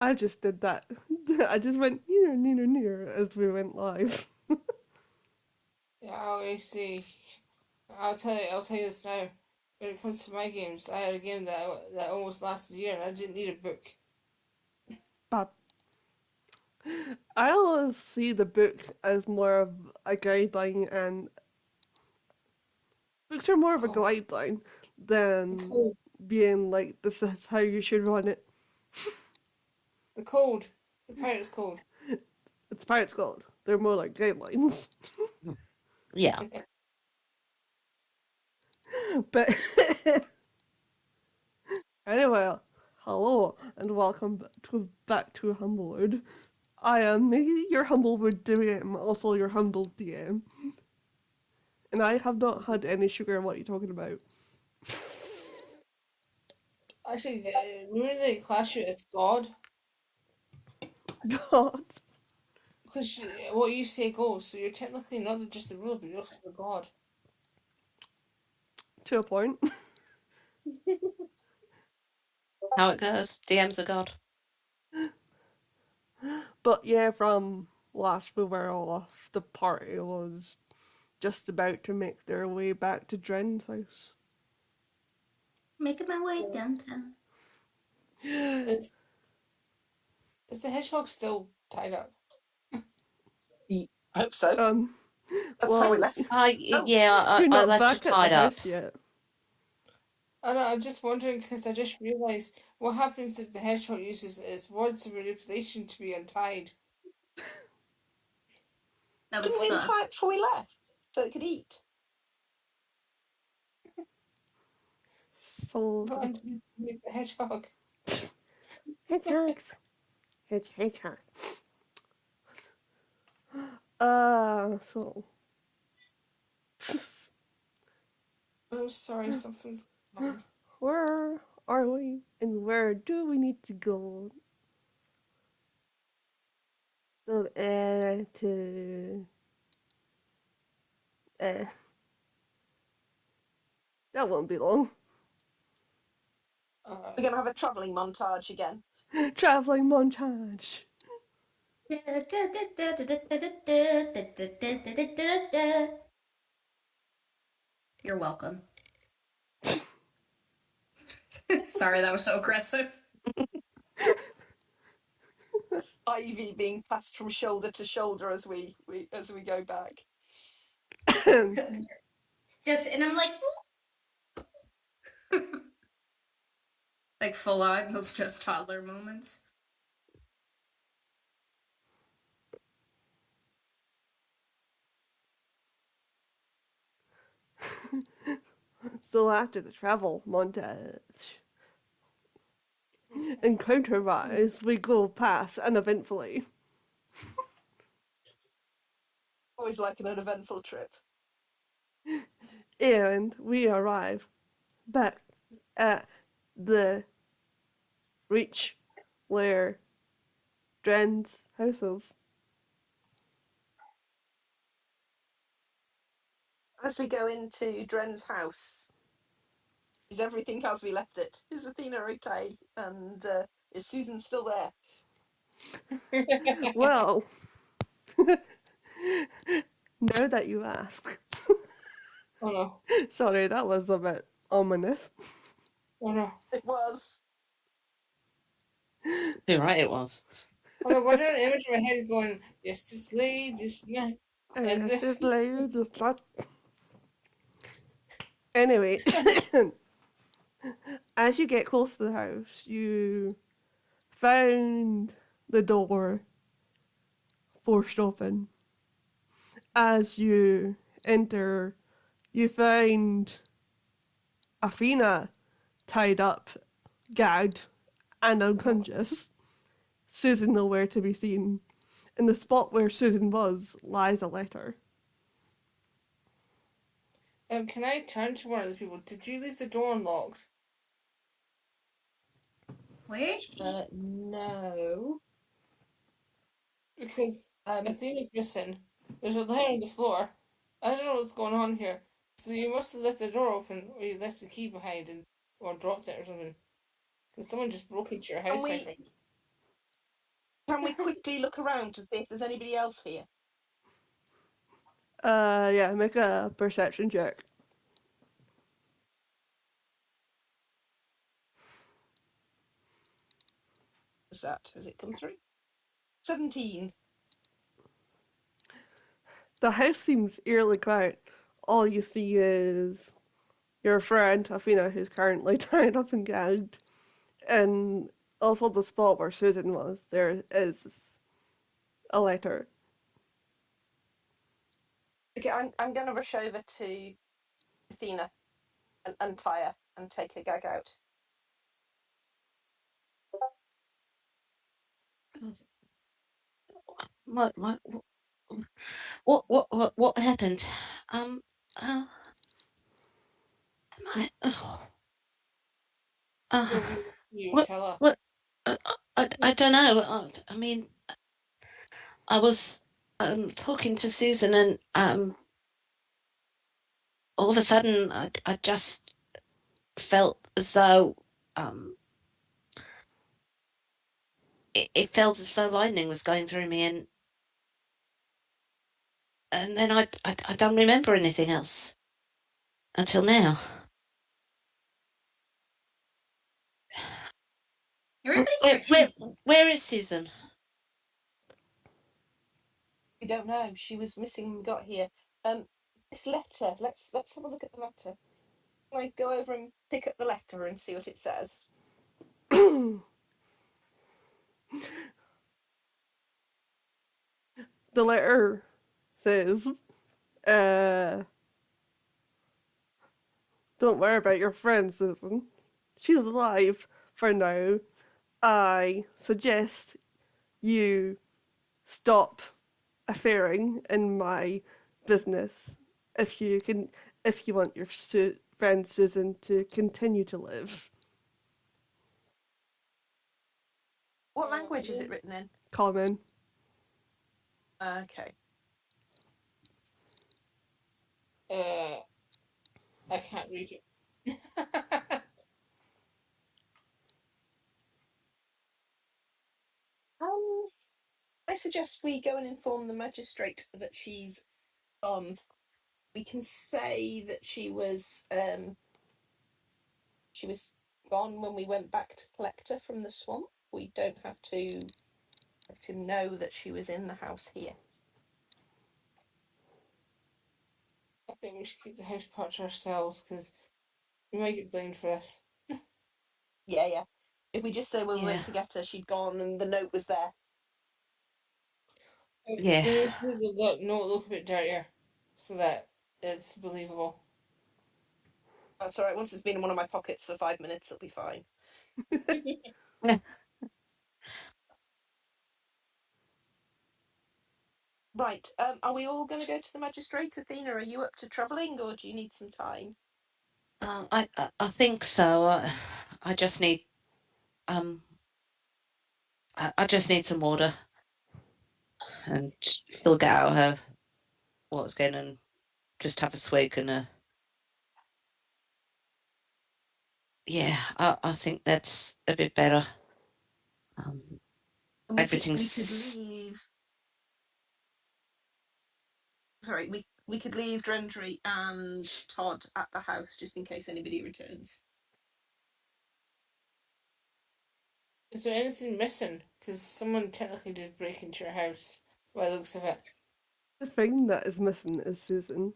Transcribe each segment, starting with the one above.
I just did that. I just went near, near, near as we went live. Yeah, I see. I'll tell you this now. When it comes to my games, I had a game that almost lasted a year, and I didn't need a book. But I always see the book as more of a guideline, and books are more The of a code, guideline the than code, being like, this is how you should run it. the code, the pirate's code. It's Pirates Gold. They're more like guidelines. Yeah. But anyway, hello and welcome back to Humblewood. I am your Humblewood DM, also your humble DM, and I have not had any sugar. What are you talking about? Actually, remember they class you as God God, because what you say goes. So you're technically not just a ruler, but you're also a God. to a point. How it goes. DM's a god. But yeah, from last we were off, the party was just about to make their way back to Dren's house. Making my way downtown. Is is the hedgehog still tied up? I hope so. Um, That's well, how we left. Yeah, you're I not left it back at the tied up. house yet. I know, I'm just wondering because I just realised what happens if the hedgehog uses its words of manipulation to be untied. That would Didn't we suck. untie it before we left so it could eat? So, What underneath the hedgehog? hedgehogs. Hedgehog. So. I'm sorry, something's wrong. Where are we and where do we need to go? So, to. Uh, that won't be long. We're going to have a travelling montage again. Traveling montage. You're welcome. Sorry, that was so aggressive. Ivy being passed from shoulder to shoulder as we go back. Just and I'm like full on those just toddler moments. So after the travel montage, encounter-wise, we go past uneventfully. Always like an uneventful trip. And we arrive back at the reach where Dren's house is. As we go into Dren's house, is everything as we left it? Is Athena okay? And is Susan still there? Well, now that you ask. Oh no. Sorry, that was a bit ominous. Oh no. It was. You're right, it was. Oh no, what's an image in my head going, yes, this lady, this night. And This is later, just not. Anyway, as you get close to the house, you found the door forced open. As you enter, you find Athena tied up, gagged, and unconscious. Susan nowhere to be seen. In the spot where Susan was lies a letter. can I turn to one of the people? Did you leave the door unlocked? Where is she? No. Because Athena's missing. There's a letter on the floor. I don't know what's going on here. So you must have left the door open, or you left the key behind, or dropped it or something. Because someone just broke into your And house, my we friend. we quickly look around to see if there's anybody else here? Yeah, make a perception check. What's that? Has it come through? 17. The house seems eerily quiet. All you see is your friend, Athena, who's currently tied up and gagged. And also the spot where Susan was, there is a letter. Okay, I'm going to rush over to Athena and untie her and take her gag out. What happened? Am I? You What? tell her. What? I don't know. I mean, I was talking to Susan, and all of a sudden, I just felt as though it felt as though lightning was going through me, and then I don't remember anything else until now. Everybody's Where is Susan? We don't know. She was missing when we got here. This letter. Let's have a look at the letter. Can I go over and pick up the letter and see what it says? The letter says, don't worry about your friend, Susan. She's alive for now. I suggest you stop interfering in my business if you want your friend Susan to continue to live. What language is it written in? Common. Okay. I can't read it. I suggest we go and inform the magistrate that she's gone. We can say that she was gone when we went back to collect her from the swamp. We don't have to let him know that she was in the house here. I think we should keep the house part to ourselves because we might get blamed for this. Yeah. If we just say when we Yeah. went to get her, she'd gone and the note was there. Yeah. We need to make the note look a bit dirtier so that it's believable. That's all right. Once it's been in one of my pockets for 5 minutes, it'll be fine. Right. Are we all going to go to the magistrate? Athena, are you up to travelling or do you need some time? I think so. I just need I just need some water, and she'll get out her what's going and just have a swig and yeah. I think that's a bit better. Everything's. We could leave. Sorry, we could leave Drendry and Todd at the house just in case anybody returns. Is there anything missing? Because someone technically did break into your house by the looks of it. The thing that is missing is Susan.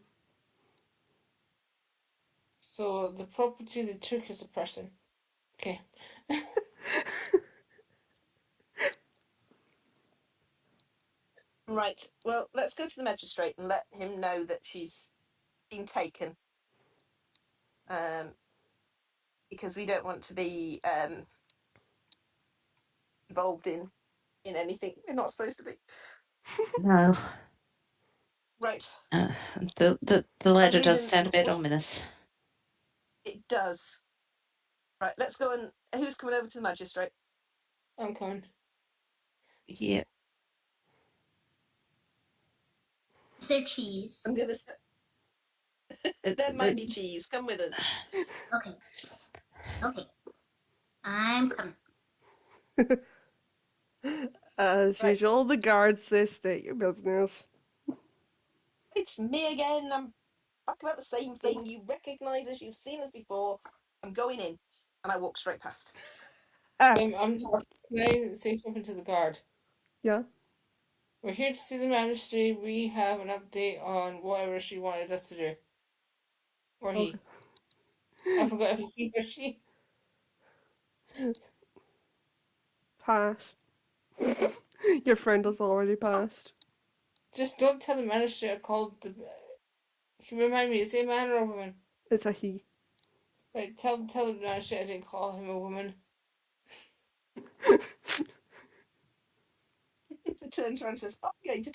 So the property they took is a person. Okay. Right. Well, let's go to the magistrate and let him know that she's been taken. Because we don't want to be involved in anything we're not supposed to be. No. Right. The letter does reading sound a bit what ominous. it does. Right. Let's go and who's coming over to the magistrate? I'm coming. Yeah. Is there cheese? I'm gonna. There might be cheese. Come with us. Okay. I'm coming. As Right. usual, the guards say state your business. It's me again. I'm back about the same thing. You recognise us. You've seen us before. I'm going in, and I walk straight past. Can I say something to the guard? Yeah. We're here to see the magistrate. We have an update on whatever she wanted us to do. Or he. Okay. I forgot if it's he or she. Pass. Your friend has already passed. Just don't tell the magistrate I called the. Can you remind me, is he a man or a woman? It's a he. Right, tell the magistrate I didn't call him a woman. Turns around and says, "I'm going to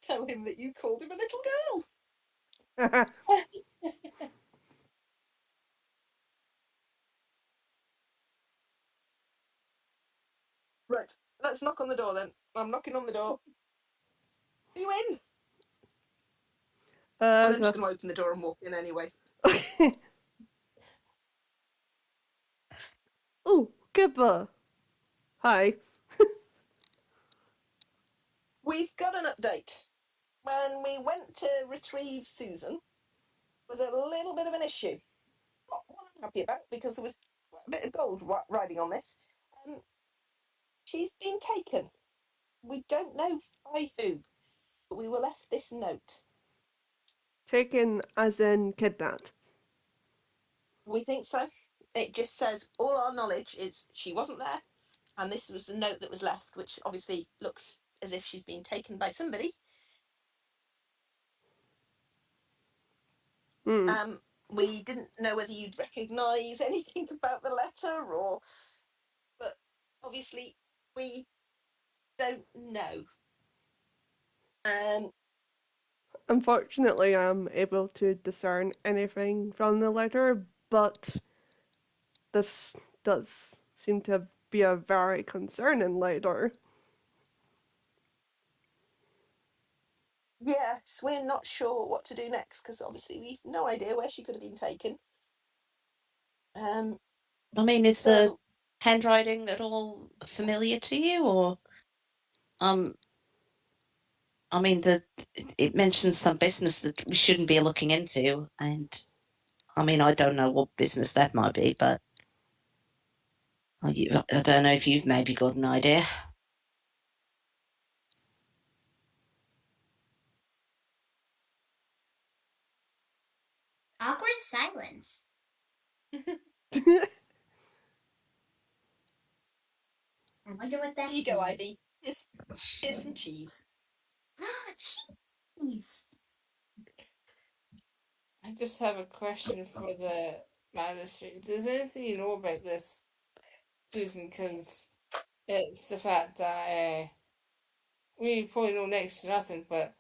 tell him that you called him a little girl." Right, let's knock on the door then. I'm knocking on the door. Are you in? And I'm just going to open the door and walk in anyway. Okay. Oh, Kipper. Hi. We've got an update. When we went to retrieve Susan, was a little bit of an issue. Not one I'm happy about because there was quite a bit of gold riding on this. She's been taken. We don't know by who, but we were left this note. Taken as in kidnapped. We think so. It just says all our knowledge is she wasn't there, and this was the note that was left, which obviously looks as if she's been taken by somebody. We didn't know whether you'd recognise anything about the letter, but obviously we don't know. Unfortunately, I'm able to discern anything from the letter, but this does seem to be a very concerning letter. Yes, we're not sure what to do next because obviously we've no idea where she could have been taken. I mean, is the handwriting at all familiar to you, or I mean, it mentions some business that we shouldn't be looking into, and I mean, I don't know what business that might be, but I don't know if you've maybe got an idea. Awkward silence. I wonder what that Here you go, Ivy. Here's some cheese. Cheese. I just have a question for the magistrate. Does anything you know about this, Susan? Because it's the fact that we probably know next to nothing, but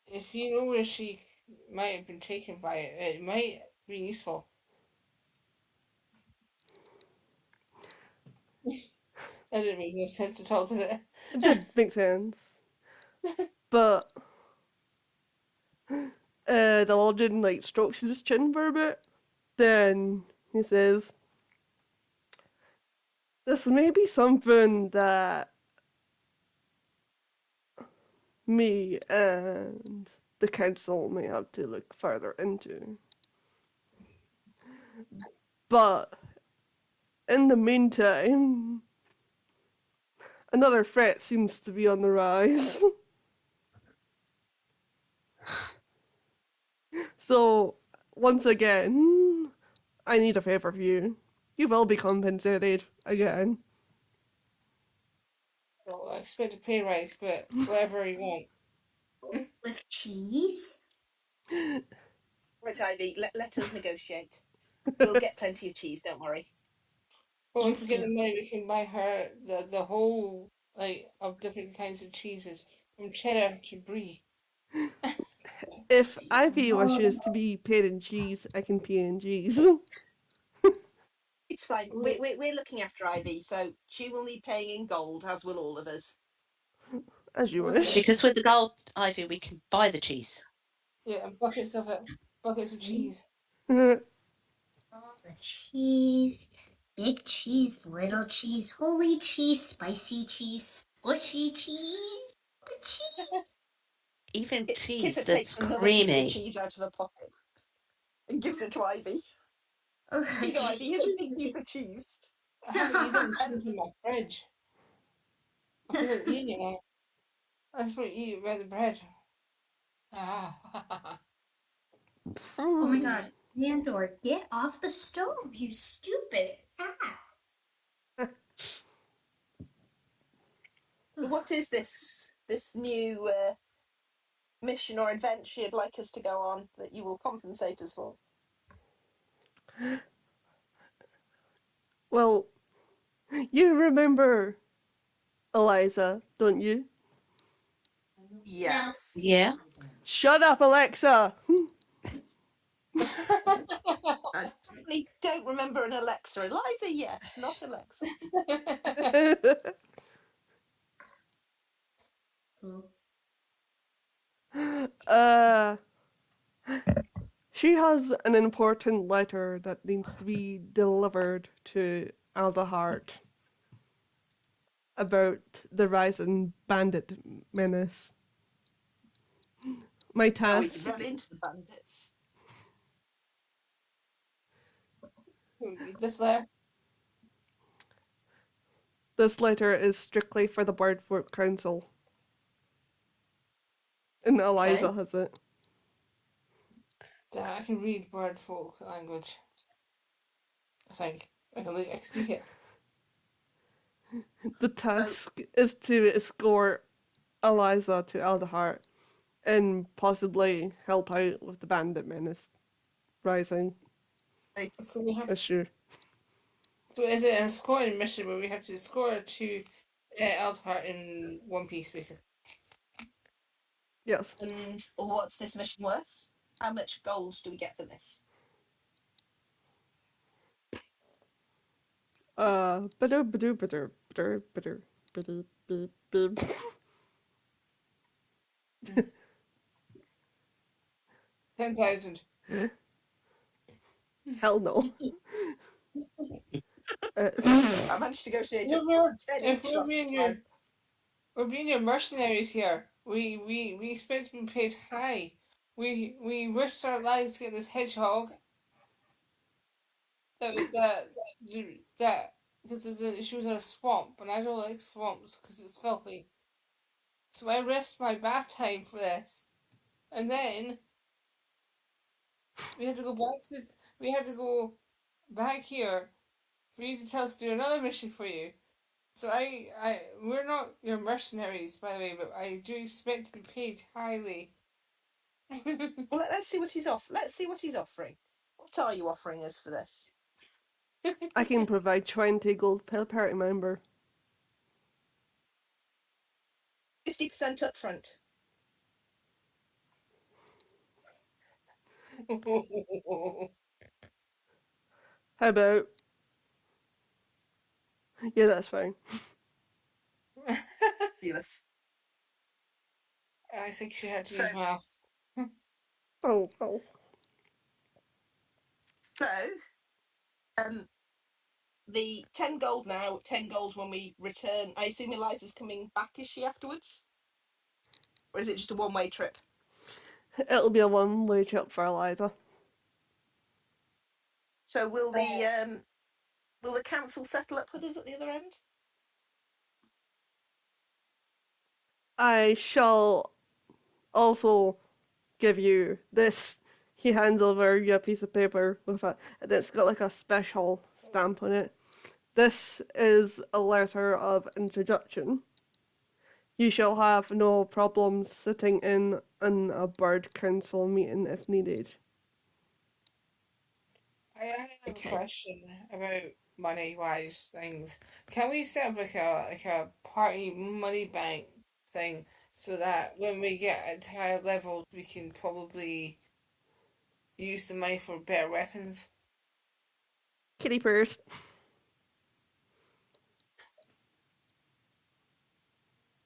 if you know where she might have been taken by it, it might be useful. That didn't make no sense at all, did it? It did make sense. But the Lordin like strokes his chin for a bit. Then he says, "This may be something that me and the council may have to look further into. But in the meantime, another threat seems to be on the rise." So, once again, I need a favor of you. You will be compensated again. Well, I expect a pay rise, but whatever you want. With cheese? Right, Ivy, let us negotiate. We'll get plenty of cheese, don't worry. But once we get the money, we can buy her the whole of different kinds of cheeses, from cheddar to brie. If Ivy wishes to be paid in cheese, I can pay in cheese. It's fine. We're looking after Ivy, so she will need paying in gold, as will all of us. As you wish. Because with the gold, Ivy, we can buy the cheese. Yeah, and buckets of it. Buckets of cheese. All the cheese. big cheese, little cheese, holy cheese, spicy cheese, squishy cheese, the cheese. Even cheese Kipper that's takes another piece of creamy. cheese out of her pocket and gives it to Ivy. Oh, Here you go, Ivy. Here's a big piece of cheese. I haven't even cheese in my fridge. I feel like eating it now. I just want to eat it by the bread. Ah. Oh my god, Nandor, get off the stove, you stupid cat. What is this new mission or adventure you'd like us to go on that you will compensate us for? Well, you remember Eliza, don't you? Yes. Yeah. Shut up, Alexa! I definitely don't remember an Alexa. Eliza, yes, not Alexa. She has an important letter that needs to be delivered to Aldahart about the rising bandit menace. My Oh, we task, run into the bandits. This letter. this letter is strictly for the Birdfolk Council. And Eliza Okay. has it. I can read bird folk language. I think. I can speak it. The task is to escort Eliza to Aldahart and possibly help out with the bandit menace rising So we have. issue. So is it an escorting mission where we have to escort to Altar in one piece, basically? Yes. And what's this mission worth? How much gold do we get for this? Bitter, bitter, bitter, bitter, bitter, bitter, bitter, bitter. 10,000. Hell no. I managed to negotiate If we're, 10 if each we're last being time. we're being your mercenaries here. We expect to be paid high. We risked our lives to get this hedgehog. That because she was in a swamp, and I don't like swamps because it's filthy. So I risked my bath time for this, and then we had to go back to we had to go back here for you to tell us to do another mission for you. So we're not your mercenaries, by the way, but I do expect to be paid highly. Well, let's see what he's off. Let's see what he's offering. What are you offering us for this? I can provide 20 gold per party member. 50% up front. How about? Yeah, that's fine. Fabulous. I think she had to So, use maths. Oh. so the 10 gold now, 10 gold when we return. I assume Eliza's coming back, is she, afterwards? Or is it just a one-way trip? It'll be a one-way trip for Eliza. So will the council settle up with us at the other end? I shall also give you this. He hands over you a piece of paper with it, and it's got like a special stamp on it. This is a letter of introduction. You shall have no problems sitting in a bird council meeting if needed. I have Okay. a question about money-wise things. Can we set up like a party money bank thing so that when we get at higher levels, we can probably use the money for better weapons? Kitty purse.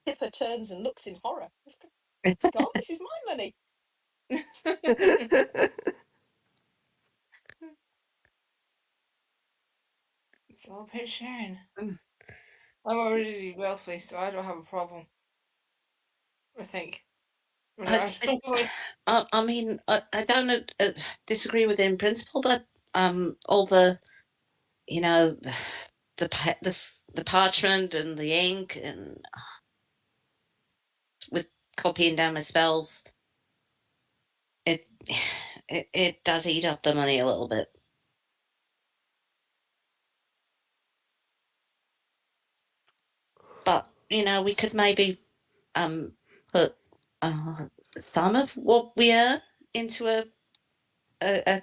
Pippa turns and looks in horror. God, this is my money. It's all about sharing. Mm. I'm already wealthy, so I don't have a problem. I think. I mean, I don't disagree with it in principle, but all the, you know, the parchment and the ink and with copying down my spells, it it does eat up the money a little bit. But we could maybe put some of what we earn into a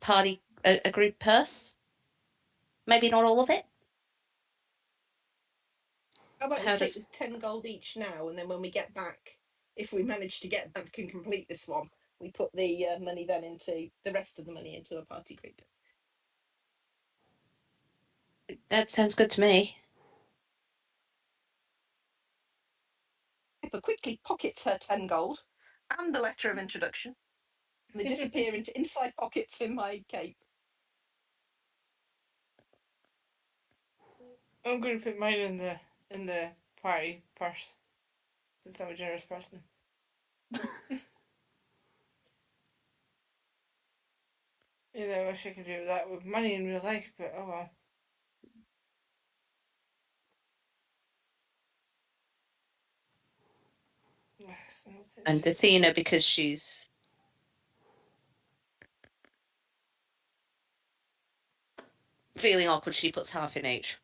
party a group purse. Maybe not all of it. How about we How take does the 10 gold each now, and then when we get back, if we manage to get back and complete this one, we put the money then into the rest of the money into a party group. that sounds good to me? Pippa quickly pockets her 10 gold and the letter of introduction. And they disappear into inside pockets in my cape. I'm going to put mine in the party purse, since I'm a generous person. I wish I could do that with money in real life, but oh well. And Athena, because she's feeling awkward, she puts half in each.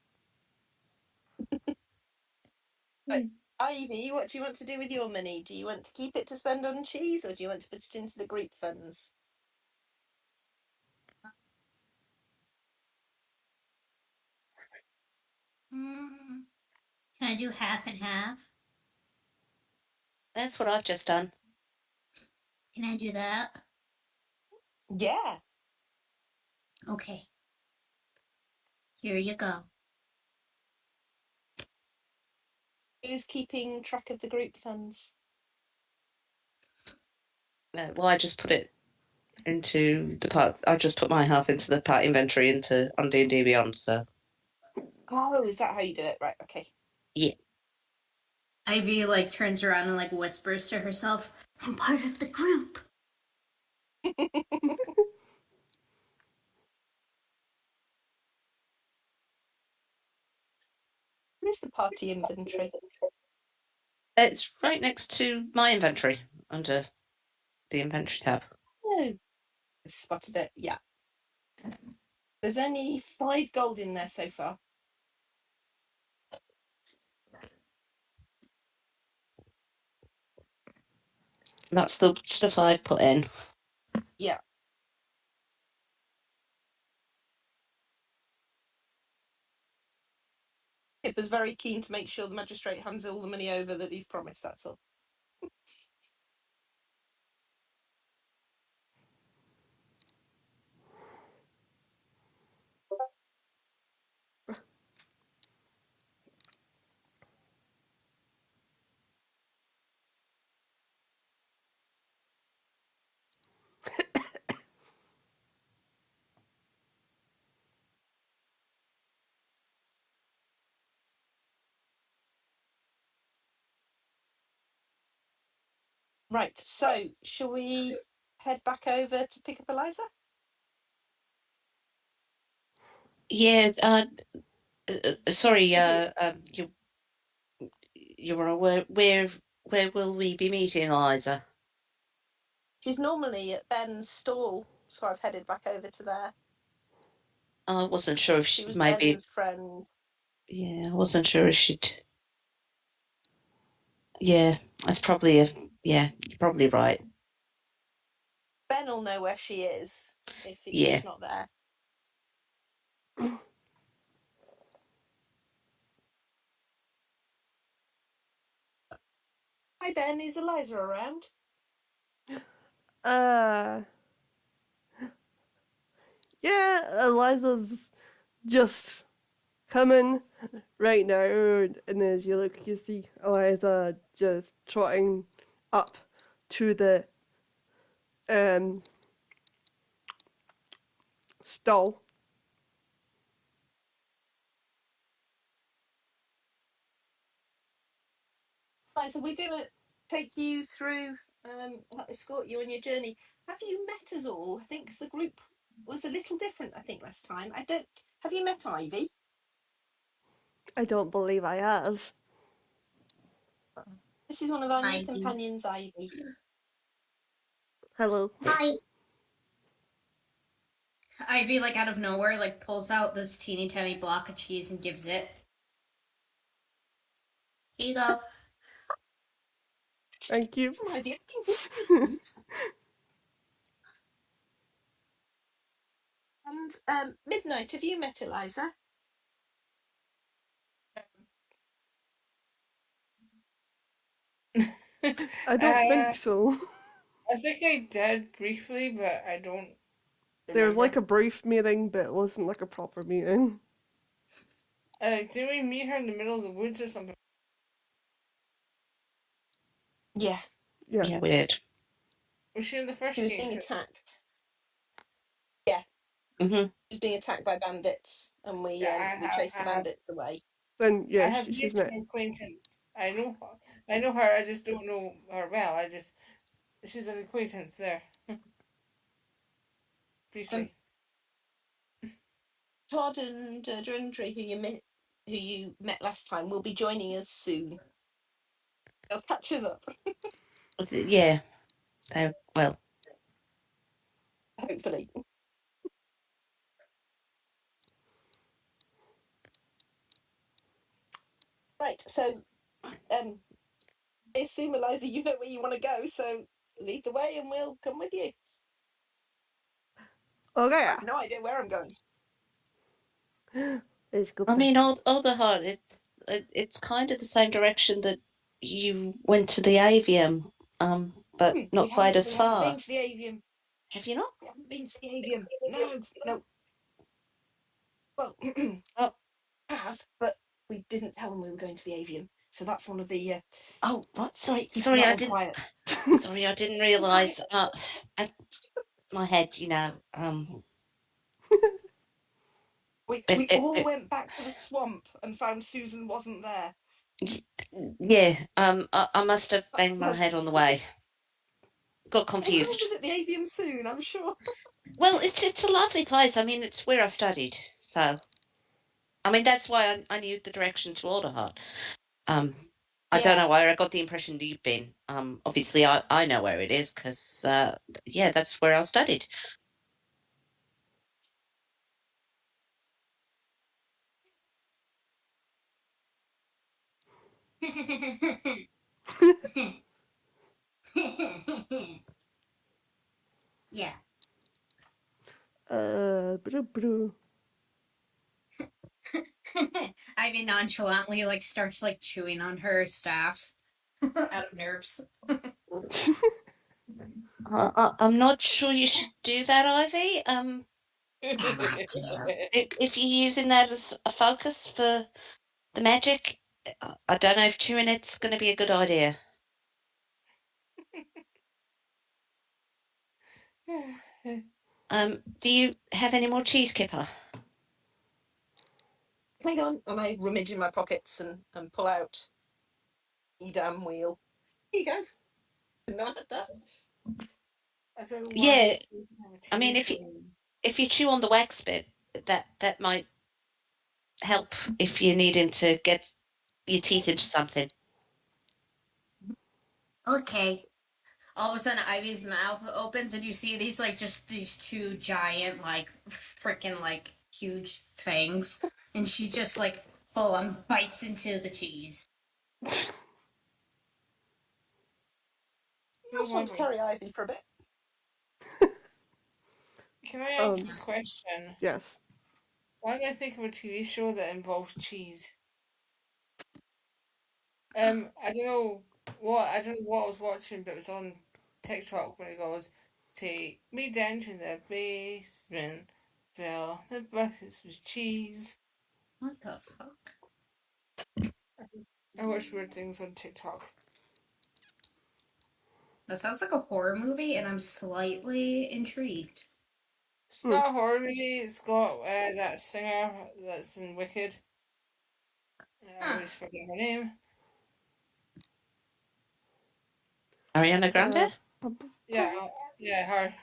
Ivy, what do you want to do with your money? Do you want to keep it to spend on cheese, or do you want to put it into the group funds? Can I do half and half? That's what I've just done. Can I do that? Yeah. Okay. Here you go. Who's keeping track of the group funds? Well, I just put it into the part. I just put my half into the part inventory into on D&D Beyond. So Oh, is that how you do it? Right, okay. yeah. Ivy turns around and whispers to herself, "I'm part of the group." Where's the party inventory? It's right next to my inventory under the inventory tab. Oh, I spotted it. Yeah. There's only 5 gold in there so far. That's the stuff I've put in. Yeah. Pip was very keen to make sure the magistrate hands all the money over that he's promised, that's all. Right, so shall we head back over to pick up Eliza? Yeah. Sorry. You're aware. Where will we be meeting, Eliza? She's normally at Ben's stall, so I've headed back over to there. I wasn't sure if She she was maybe. Ben's friend. Yeah, I wasn't sure if she'd. Yeah, that's probably a. Yeah, you're probably right. Ben will know where she is if Yeah. she's not there. Hi Ben, is Eliza around? Yeah, Eliza's just coming right now, and as you look, you see Eliza just trotting up to the stall. Liza, we're going to take you through, escort you on your journey. Have you met us all? I think the group was a little different, I think, last time. Have you met Ivy? I don't believe I have. This is one of our new Ivy. companions, Ivy. Hello. Hi. Ivy, like out of nowhere, like pulls out this teeny tiny block of cheese and gives it. Here you go. Thank you. From Ivy, I've been given cheese. And Midnight, have you met Eliza? I don't think so. I think I did briefly, but I don't There was remember. like a brief meeting, but it wasn't like a proper meeting. Did we meet her in the middle of the woods or something? Yeah. Yeah. Yeah, weird. Was she in the first She was game? being attacked. Yeah. Mm-hmm. She was being attacked by bandits, and we chased the bandits away. Then I yeah, have she's mutual met. acquaintance. I know her. I just don't know her well. She's an acquaintance there. Briefly. Todd and Drindry, who you met last time, will be joining us soon. They'll catch us up, Yeah. Well, hopefully. Right, so I assume, Eliza, you know where you want to go, so lead the way and we'll come with you. Okay. I have no idea where I'm going. It's good. I mean, Alderheart, it's kind of the same direction that you went to the Avium, but not quite as We far. haven't been to the Avium. Have you not? We haven't been to the Avium. No. Well, Oh. I have, but we didn't tell them we were going to the Avium. So that's one of the. Oh, right. Sorry, I I didn't. Quiet. Sorry, I didn't realise. My head, We all went back to the swamp and found Susan wasn't there. Yeah. I must have banged my head on the way. Got confused. We'll visit the Avium soon, I'm sure. Well, it's a lovely place. I mean, it's where I studied, so. I mean, that's why I knew the direction to Alderheart. I don't know where I got the impression that you've been. Obviously, I know where it is because, yeah, that's where I studied. Yeah. Brew. Ivy nonchalantly like starts like chewing on her staff out of nerves. I'm not sure you should do that, Ivy. If you're using that as a focus for the magic, I don't know if chewing it's going to be a good idea. Do you have any more cheese, Kipper? Hang on, and I rummage in my pockets and pull out Edam wheel. Here you go. Didn't know I had that. I don't know why. Yeah, I mean, if you chew on the wax bit, that might help if you're needing to get your teeth into something. Okay. All of a sudden, Ivy's mouth opens, and you see these like just these two giant like freaking like huge fangs, and she just like full on bites into the cheese. I just want to carry Ivy for a bit. Can I ask a question? Yes. Why did I think of a TV show that involves cheese? I don't know what I was watching, but it was on TikTok when it goes, "Take me down to the basement, fill the buckets with cheese." What the fuck? I watch weird things on TikTok. That sounds like a horror movie, and I'm slightly intrigued. It's not a horror movie. It's got that singer that's in Wicked. I always forget her name. Ariana Grande? Yeah, her.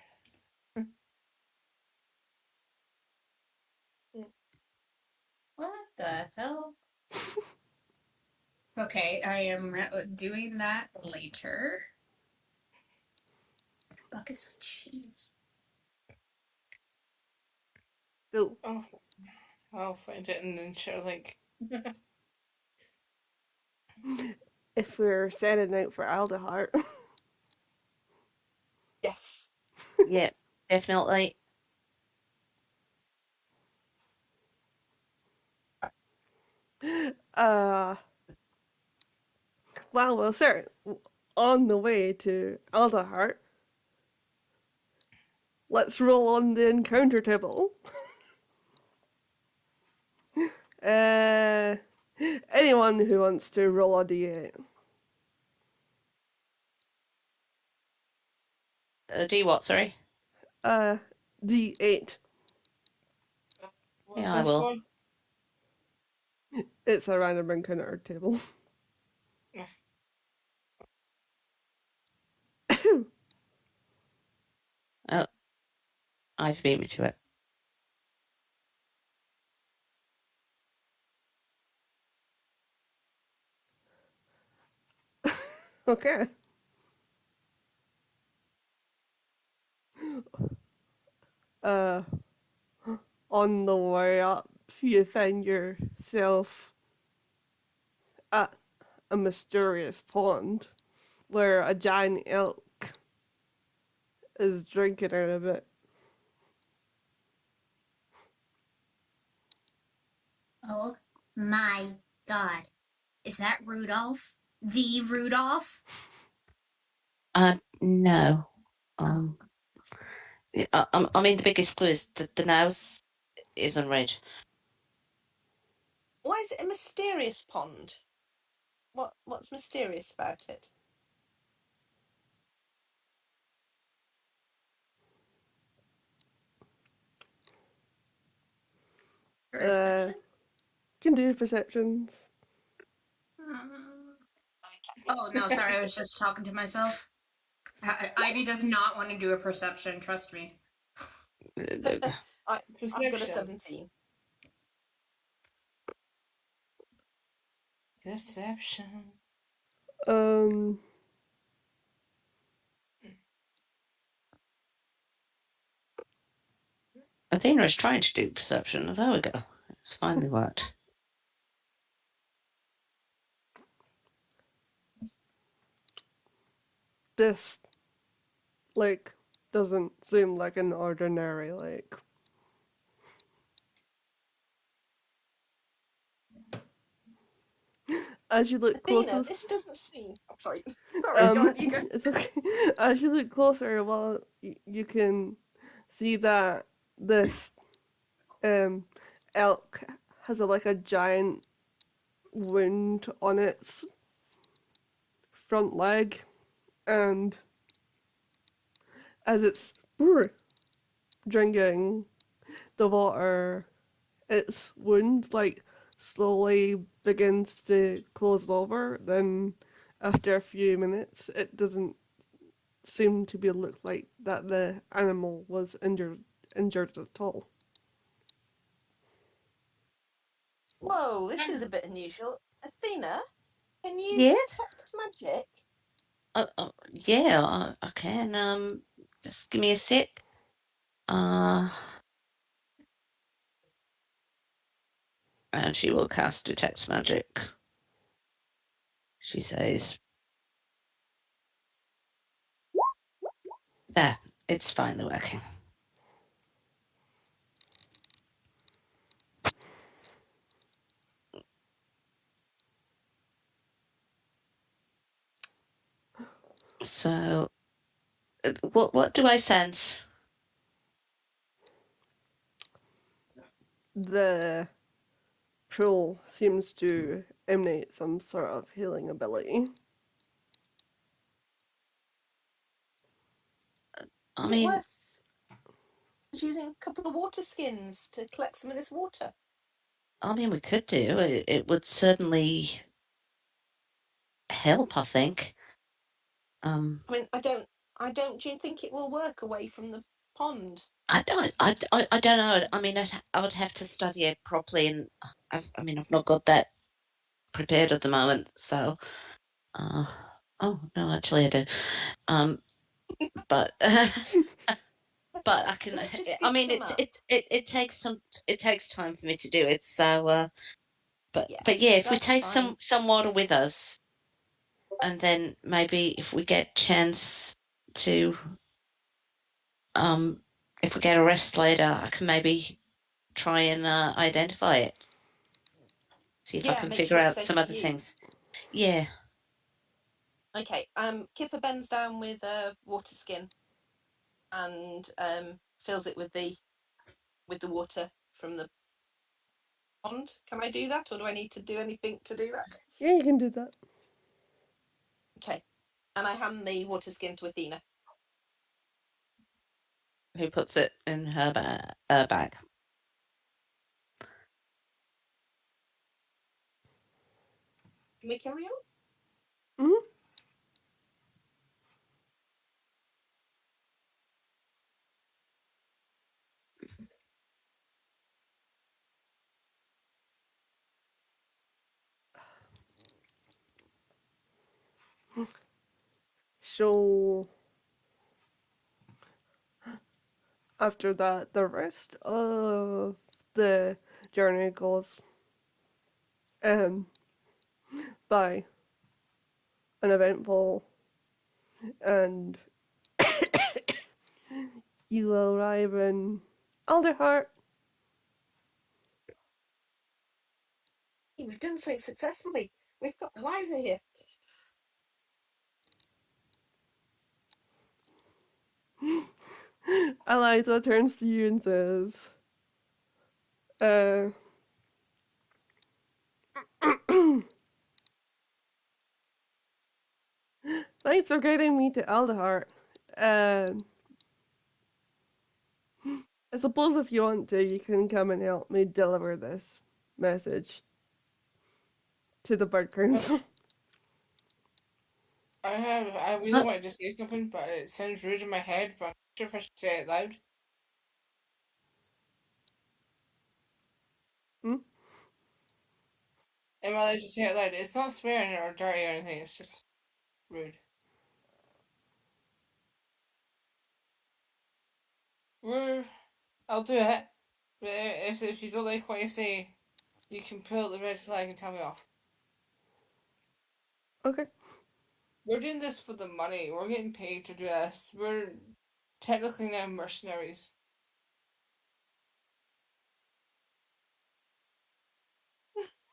What the hell? Okay, I am doing that later. Buckets of cheese. So, Oh, I'll find it and then share link. if we're setting out for Aldehart, Yes. Yeah, definitely. well, we'll start on the way to Aldehart. Let's roll on the encounter table. Anyone who wants to roll a d8. Do what, sorry? D8. What's Yeah, I this will. one? It's a random encounter table. Oh, I've beat me to it. Okay. On the way up, you find yourself at a mysterious pond where a giant elk is drinking out of it. Oh my god. Is that Rudolph? The Rudolph? No. Oh. I mean, the biggest clue is that the nose isn't red. Why is it a mysterious pond? What's mysterious about it? Perception? Can do perceptions. Oh, no, sorry, I was just talking to myself. Ivy does not want to do a perception, trust me. I've got a Perception. 17. Deception. Athena is trying to do perception. There we go. It's finally worked. This, like, doesn't seem like an ordinary lake. As you look Athena, closer, this doesn't seem. Oh, sorry. Sorry, go on, you go. it's okay. As you look closer, well, you can see that this elk has like a giant wound on its front leg, and as it's drinking the water, its wound like slowly begins to close over. Then after a few minutes, it doesn't seem to be look like that the animal was injured at all. Whoa, this is a bit unusual. Athena, can you Yeah? detect magic? Yeah, I can. Just give me a sec. And she will cast Detect Magic. She says, there, it's finally working. So, what do I sense? The pool seems to emanate some sort of healing ability. I Is mean, it worth using a couple of water skins to collect some of this water? we could do. It would certainly help, I think. I mean, I don't. Do you think it will work away from the pond? I don't know. I mean, I would have to study it properly, and I've not got that prepared at the moment. So, oh no, actually I do. But but I can. Let's just I fix mean, them up. it takes time for me to do it. So, but Yeah, yeah, if we that's take fine. some water with us, and then maybe if we get chance to, if we get a rest later, I can maybe try and identify it. See if I Yeah, can make figure sure it's out safe some to other use. things. Yeah. Okay. Kipper bends down with a water skin and fills it with the water from the pond. Can I do that, or do I need to do anything to do that? Yeah, you can do that. Okay. And I hand the water skin to Athena. Who puts it in her bag? Can we carry on? Hmm. So after that, the rest of the journey goes by uneventful, and you arrive in Alderheart. Hey, we've done so successfully. We've got Liza here. Eliza turns to you and says, thanks for getting me to Aldehart. I suppose if you want to, you can come and help me deliver this message to the Bird Council. I really wanted to say something, but it sounds rude in my head, but I'm not sure if I should say it loud. Hmm? Am I allowed to say it loud? It's not swearing or dirty or anything, it's just rude. I'll do it. But if you don't like what I say, you can pull the red flag and tell me off. Okay. We're doing this for the money. We're getting paid to do this. We're technically now mercenaries.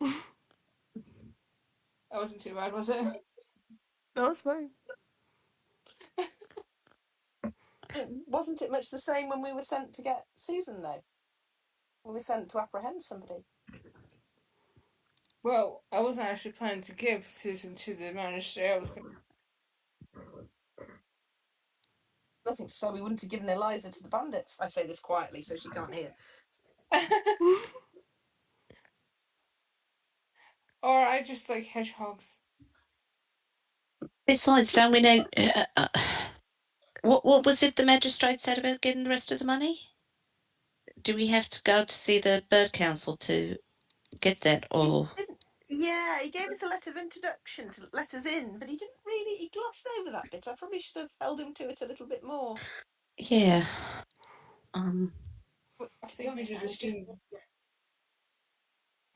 That wasn't too bad, was it? No, it's fine. Wasn't it much the same when we were sent to get Susan, though? We were sent to apprehend somebody. Well, I wasn't actually planning to give Susan to the monastery. I was going Nothing to say we wouldn't have given Eliza to the bandits. I say this quietly so she can't hear. or I just like hedgehogs. Besides, don't we know what was it the magistrate said about getting the rest of the money? Do we have to go to see the bird council to get that, or Yeah, he gave us a letter of introduction to let us in, but he didn't really. He glossed over that bit. I probably should have held him to it a little bit more. yeah? But I to be think we honest, just I was just assumed.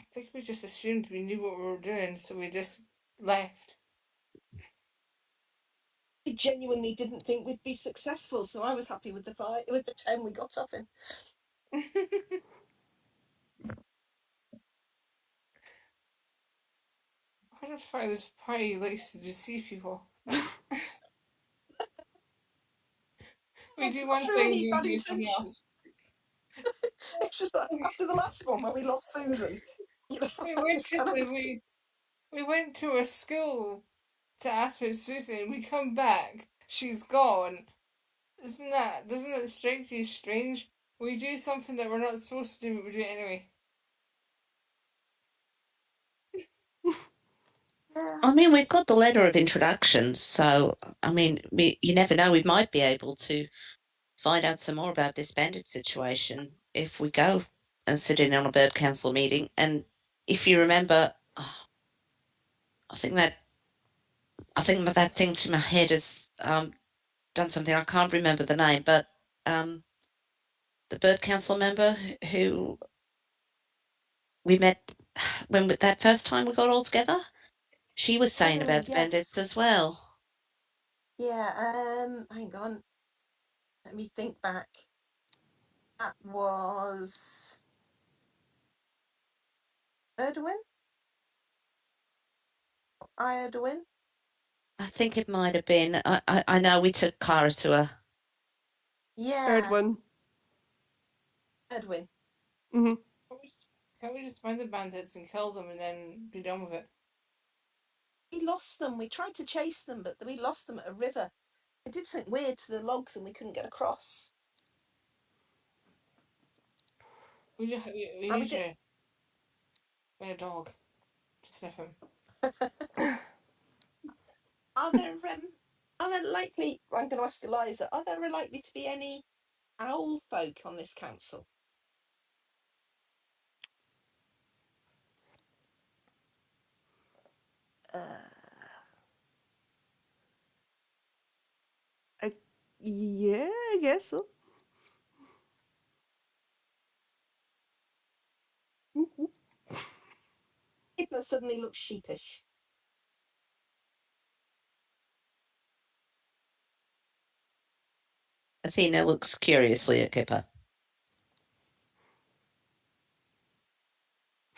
I think we just assumed we knew what we were doing, so we just left. I genuinely didn't think we'd be successful, so I was happy with the 10 we got off him. I don't find this party likes to deceive people. We do one Through thing, any we bad do something intentions. else. It's just that after the last one where we lost Susan, We I went just to kind of. we went to a school to ask for Susan. We come back, she's gone. Doesn't that strike you strange? We do something that we're not supposed to do, but we do it anyway. I mean, we've got the letter of introduction, so I mean, you never know. We might be able to find out some more about this bandit situation if we go and sit in on a bird council meeting. And if you remember, I think that thing to my head has done something. I can't remember the name, but the bird council member who we met when that first time we got all together, she was saying about the bandits as well. Yeah, hang on. Let me think back. That was Erdwin? Iredwin? I think it might have been. I know we took Cara to her. Yeah. Edwin. Erdwin. Mm-hmm. Can't we just find the bandits and kill them and then be done with it? We lost them. We tried to chase them, but we lost them at a river. It did something weird to the logs and we couldn't get across. We need to find a dog to sniff him. Are there likely, I'm going to ask Eliza, are there likely to be any owl folk on this council? Yeah, I guess so. People suddenly look sheepish. Athena looks curiously at Kipper.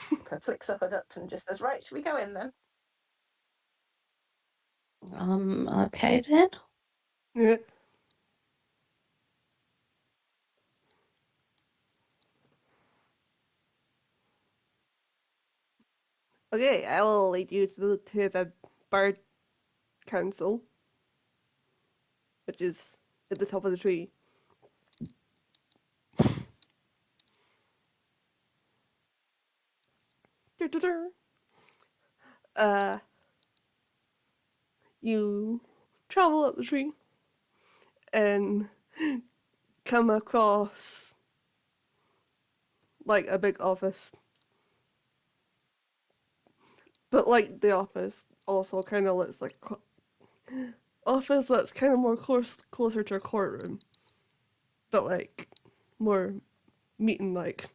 Kipper flicks her hood up and just says, right, should we go in then? Okay then. Yeah. Okay, I will lead you to the bird council, which is at the top of the tree. You travel up the tree and come across like a big office. But like the office also kind of looks like office that's kind of more closer to a courtroom, but like more meeting like.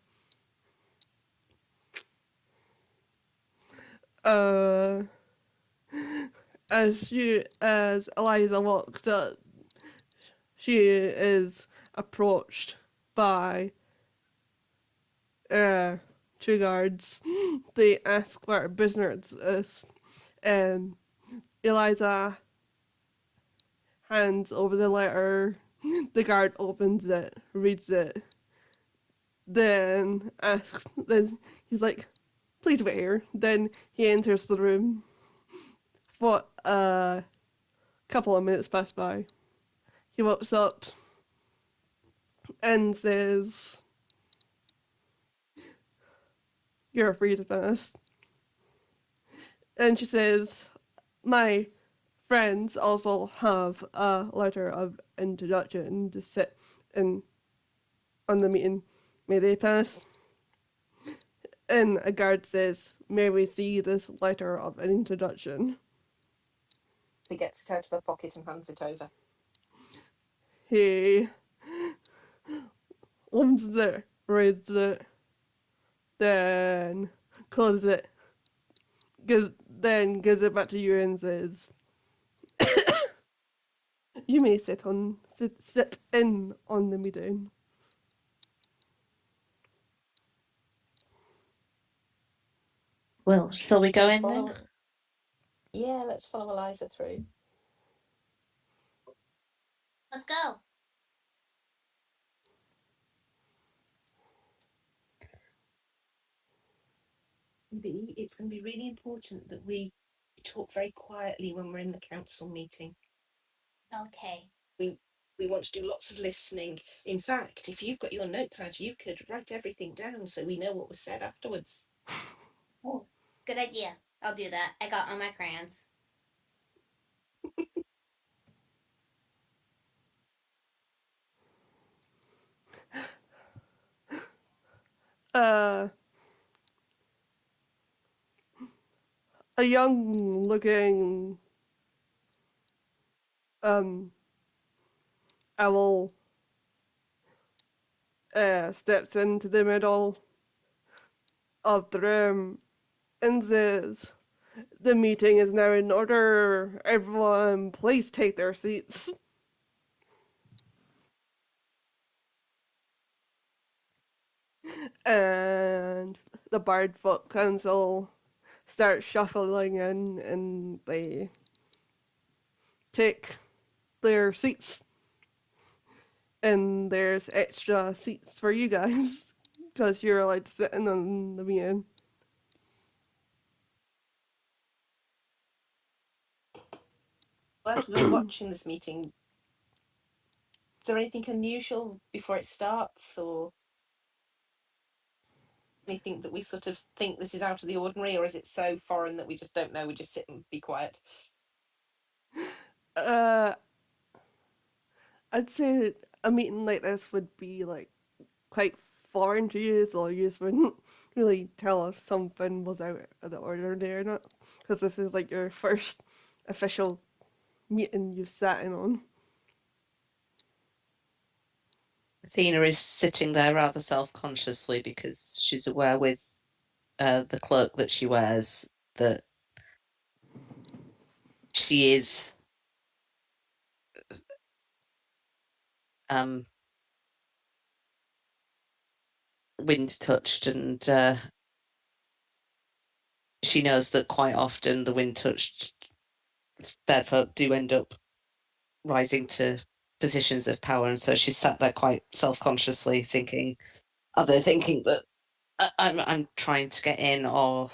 As Eliza walks up, she is approached by two guards. They ask what her business is, and Eliza hands over the letter. The guard opens it, reads it, then asks. Then he's like, "Please wait here." Then he enters the room. For a couple of minutes pass by. He walks up and says, "You're free to pass." And she says, "My friends also have a letter of introduction to sit in on the meeting. May they pass?" And a guard says, "May we see this letter of introduction?" He gets it out of her pocket and hands it over. He opens it, reads it, then closes it, gives it back to you and says, "You may sit in on the meeting." Well, shall we go in then? Yeah, let's follow Eliza through. Let's go. It's going to be really important that we talk very quietly when we're in the council meeting. Okay. We want to do lots of listening. In fact, if you've got your notepad, you could write everything down so we know what was said afterwards. Oh, good idea. I'll do that. I got all my crayons. A young looking owl steps into the middle of the room and says, "The meeting is now in order. Everyone, please take their seats." And the Bard Folk Council start shuffling in and they take their seats. And there's extra seats for you guys because you're allowed to sit in on the meeting. As we're watching this meeting, is there anything unusual before it starts, or anything that we sort of think this is out of the ordinary, or is it so foreign that we just don't know? We just sit and be quiet. I'd say a meeting like this would be like quite foreign to you, so you wouldn't really tell if something was out of the ordinary or not, because this is like your first official meeting you've sat in on. Athena is sitting there rather self-consciously because she's aware with the cloak that she wears that she is wind touched, and she knows that quite often the wind touched bad folk do end up rising to positions of power, and so she's sat there quite self-consciously thinking, are they thinking that I'm trying to get in, or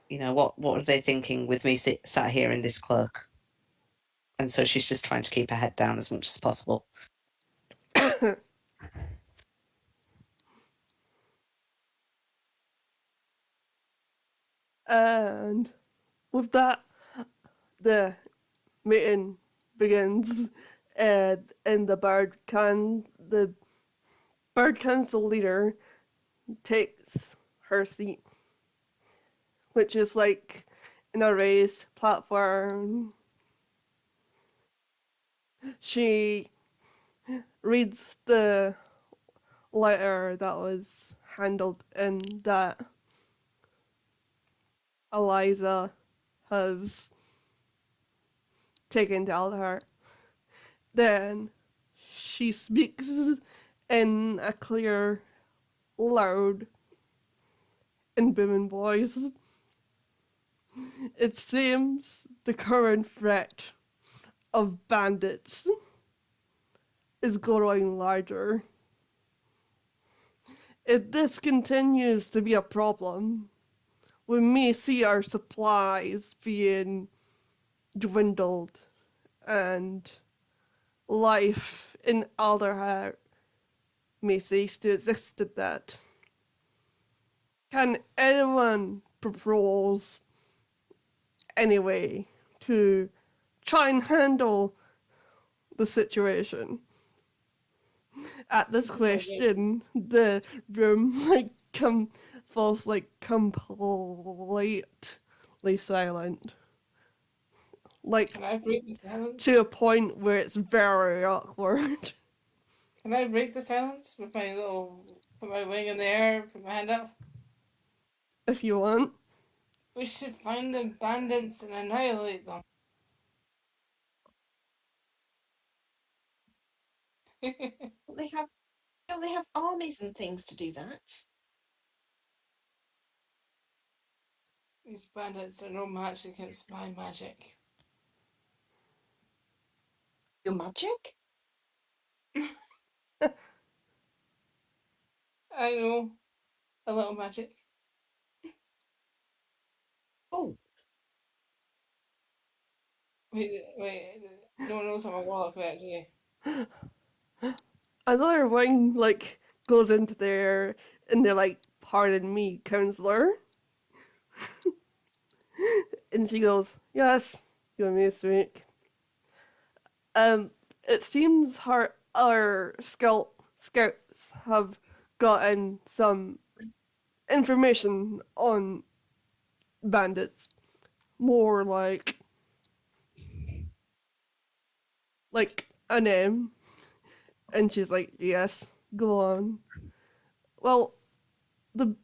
what are they thinking with me sat here in this cloak? And so she's just trying to keep her head down as much as possible. And with that, the meeting begins, and the bird council leader takes her seat, which is like in a raised platform. She reads the letter that was handled in that Eliza has taken to Aldehart. Then she speaks in a clear, loud, and booming voice. It seems the current threat of bandits is growing larger. If this continues to be a problem, we may see our supplies being dwindled and life in Alderheart may cease to exist at that. Can anyone propose any way to try and handle the situation? At this question, the room falls completely silent. Can I break the silence? To a point where it's very awkward. Can I break the silence with put my wing in the air, put my hand up? If you want. We should find the bandits and annihilate them. They have armies and things to do that. These bandits are no match against my magic. Your magic? I know. A little magic. Oh. Wait. No one knows I'm a warlock actually. Another wing goes into there and they're like, "Pardon me, counselor." And she goes, yes, you want me to speak? It seems our scouts have gotten some information on bandits. More like a name. And she's like, yes, go on. Well, the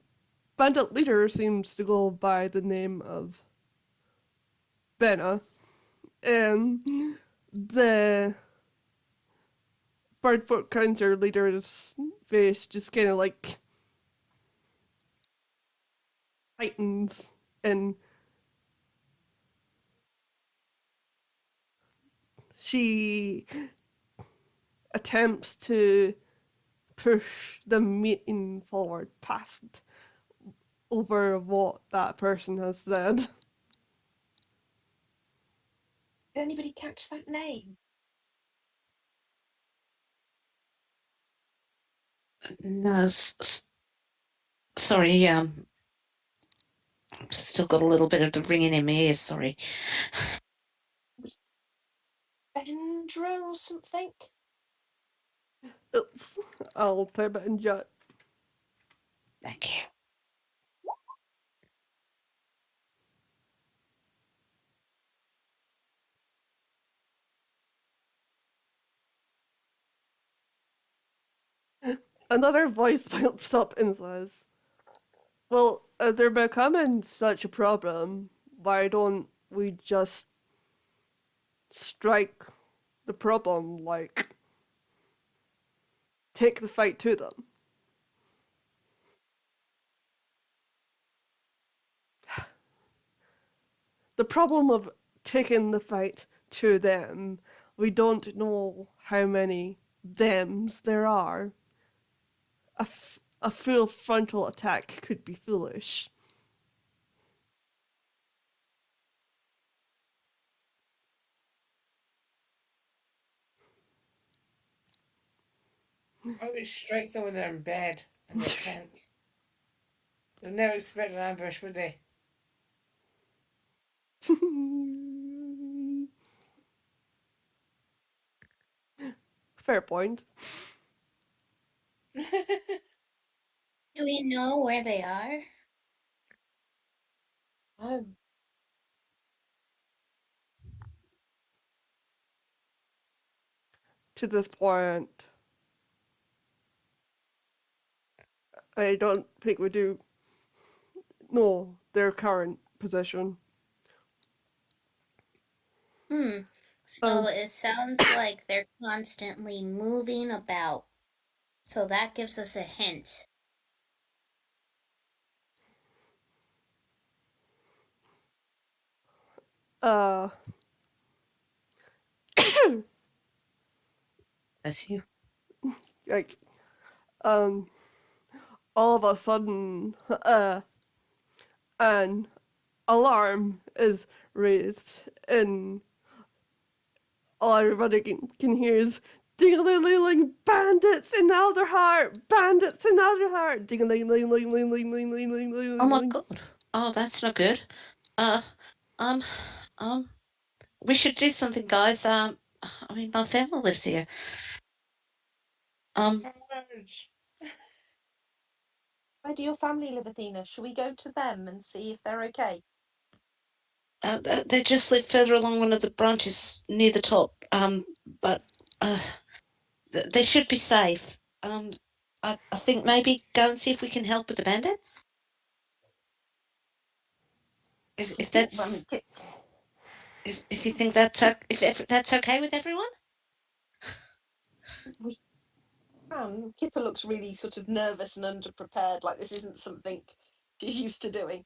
bandit leader seems to go by the name of Benna. And the Birdfoot Council leader's face just kind of like tightens, and she attempts to push the meeting forward past over what that person has said. Did anybody catch that name? No, sorry. Still got a little bit of the ringing in my ears. Sorry. Bendra or something? I'll type it in chat. Thank you. Another voice pops up and says, well, they're becoming such a problem. Why don't we just strike the problem, like, take the fight to them? The problem of taking the fight to them, we don't know how many thems there are. A full frontal attack could be foolish. I would strike them when they're in bed and they're tense. They'll never expect an ambush, would they? Fair point. Do we know where they are? Oh, To this point, I don't think we do know their current position. So it sounds like they're constantly moving about. So that gives us a hint. Uh, Bless you. like, all of a sudden, an alarm is raised, and all everybody can hear is ding-a-ling-ling-ling, bandits in Alderheart, bandits in Alderheart, ding-a-ling-ling-ling-ling-ling-ling-ling-ling. Oh my god. Oh, that's not good. Um, we should do something, guys. I mean, my family lives here. Urge. where do your family live, Athena? Shall we go to them and see if they're okay? They just live further along one of the branches near the top. But they should be safe. I think maybe go and see if we can help with the bandits. If that's I mean, if you think that's if that's okay with everyone. we can. Kipper looks really sort of nervous and underprepared, like this isn't something she's used to doing.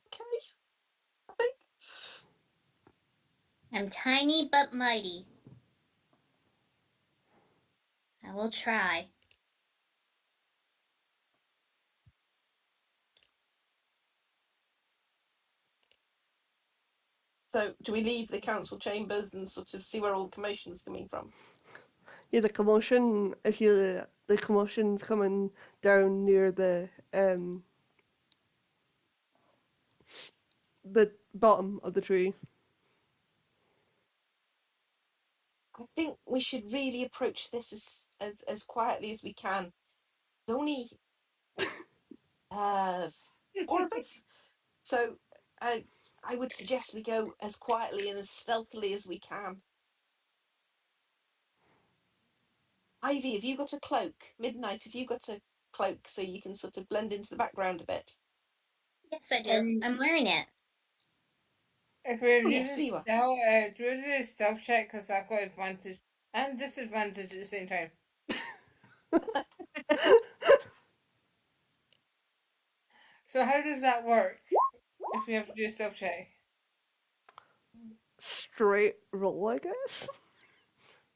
Okay, I think. I'm tiny but mighty. I will try. So, do we leave the council chambers and sort of see where all the commotion's coming from? Yeah, the commotion. If you the commotion's coming down near the the bottom of the tree. I think we should really approach this as quietly as we can. There's only 4 of us, so I would suggest we go as quietly and as stealthily as we can. Ivy, have you got a cloak? Midnight, have you got a cloak so you can sort of blend into the background a bit? Yes, I do. I'm wearing it. If we're Oh, yes, using there you are. stealth, do we do a stealth check? Because I've got advantage and disadvantage at the same time. So how does that work? If we have to do a stealth check? Straight roll, I guess.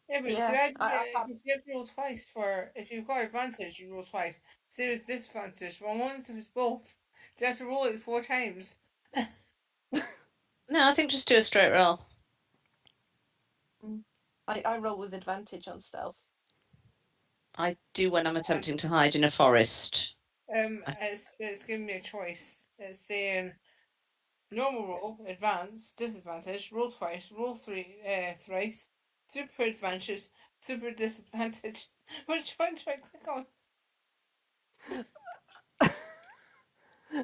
Yeah, but Yeah, I have. just get roll twice for if you've got advantage, you roll twice. Same as disadvantage. Well, once if it's both, do you have to roll it 4 times? No, I think just do a straight roll. I roll with advantage on stealth. I do when I'm attempting to hide in a forest. It's giving me a choice. It's saying normal roll, advance, disadvantage, roll twice, roll thrice, super advantage, super disadvantage. Which one do I click on?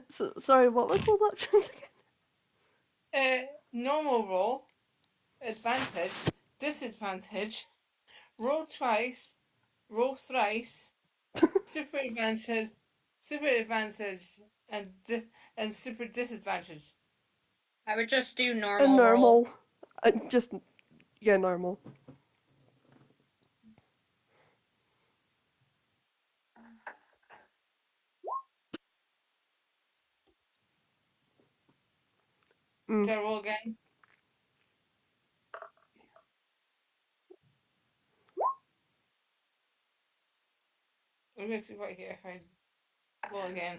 So, sorry, what were those options again? Normal roll, advantage, disadvantage, roll twice, roll thrice, super advantage, and and super disadvantage. I would just do A normal roll. normal. Yeah, normal. Do I roll again? I'm gonna see what I get if I roll again.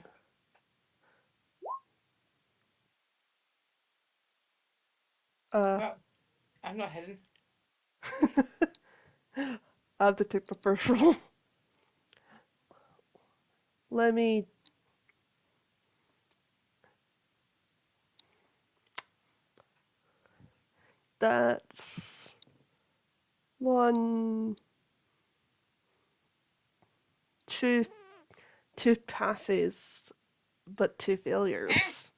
Well, I'm not hidden. I have to take the first roll. Let me. That's 1, 2, 2 passes, but 2 failures.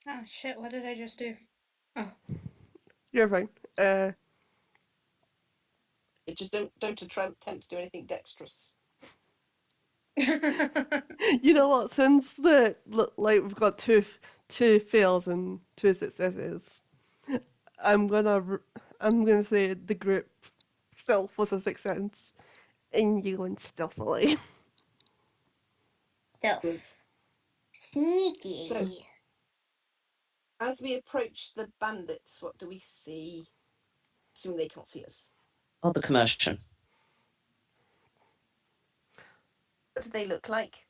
Oh shit! What did I just do? Oh. You're fine. You just don't attempt to do anything dexterous. You know what? Since we've got two fails and 2 successes, I'm gonna say the group stealth was a success, and you went stealthily. Stealth. Sneaky. So, as we approach the bandits, what do we see? Assuming they can't see us. Or the commotion. What do they look like?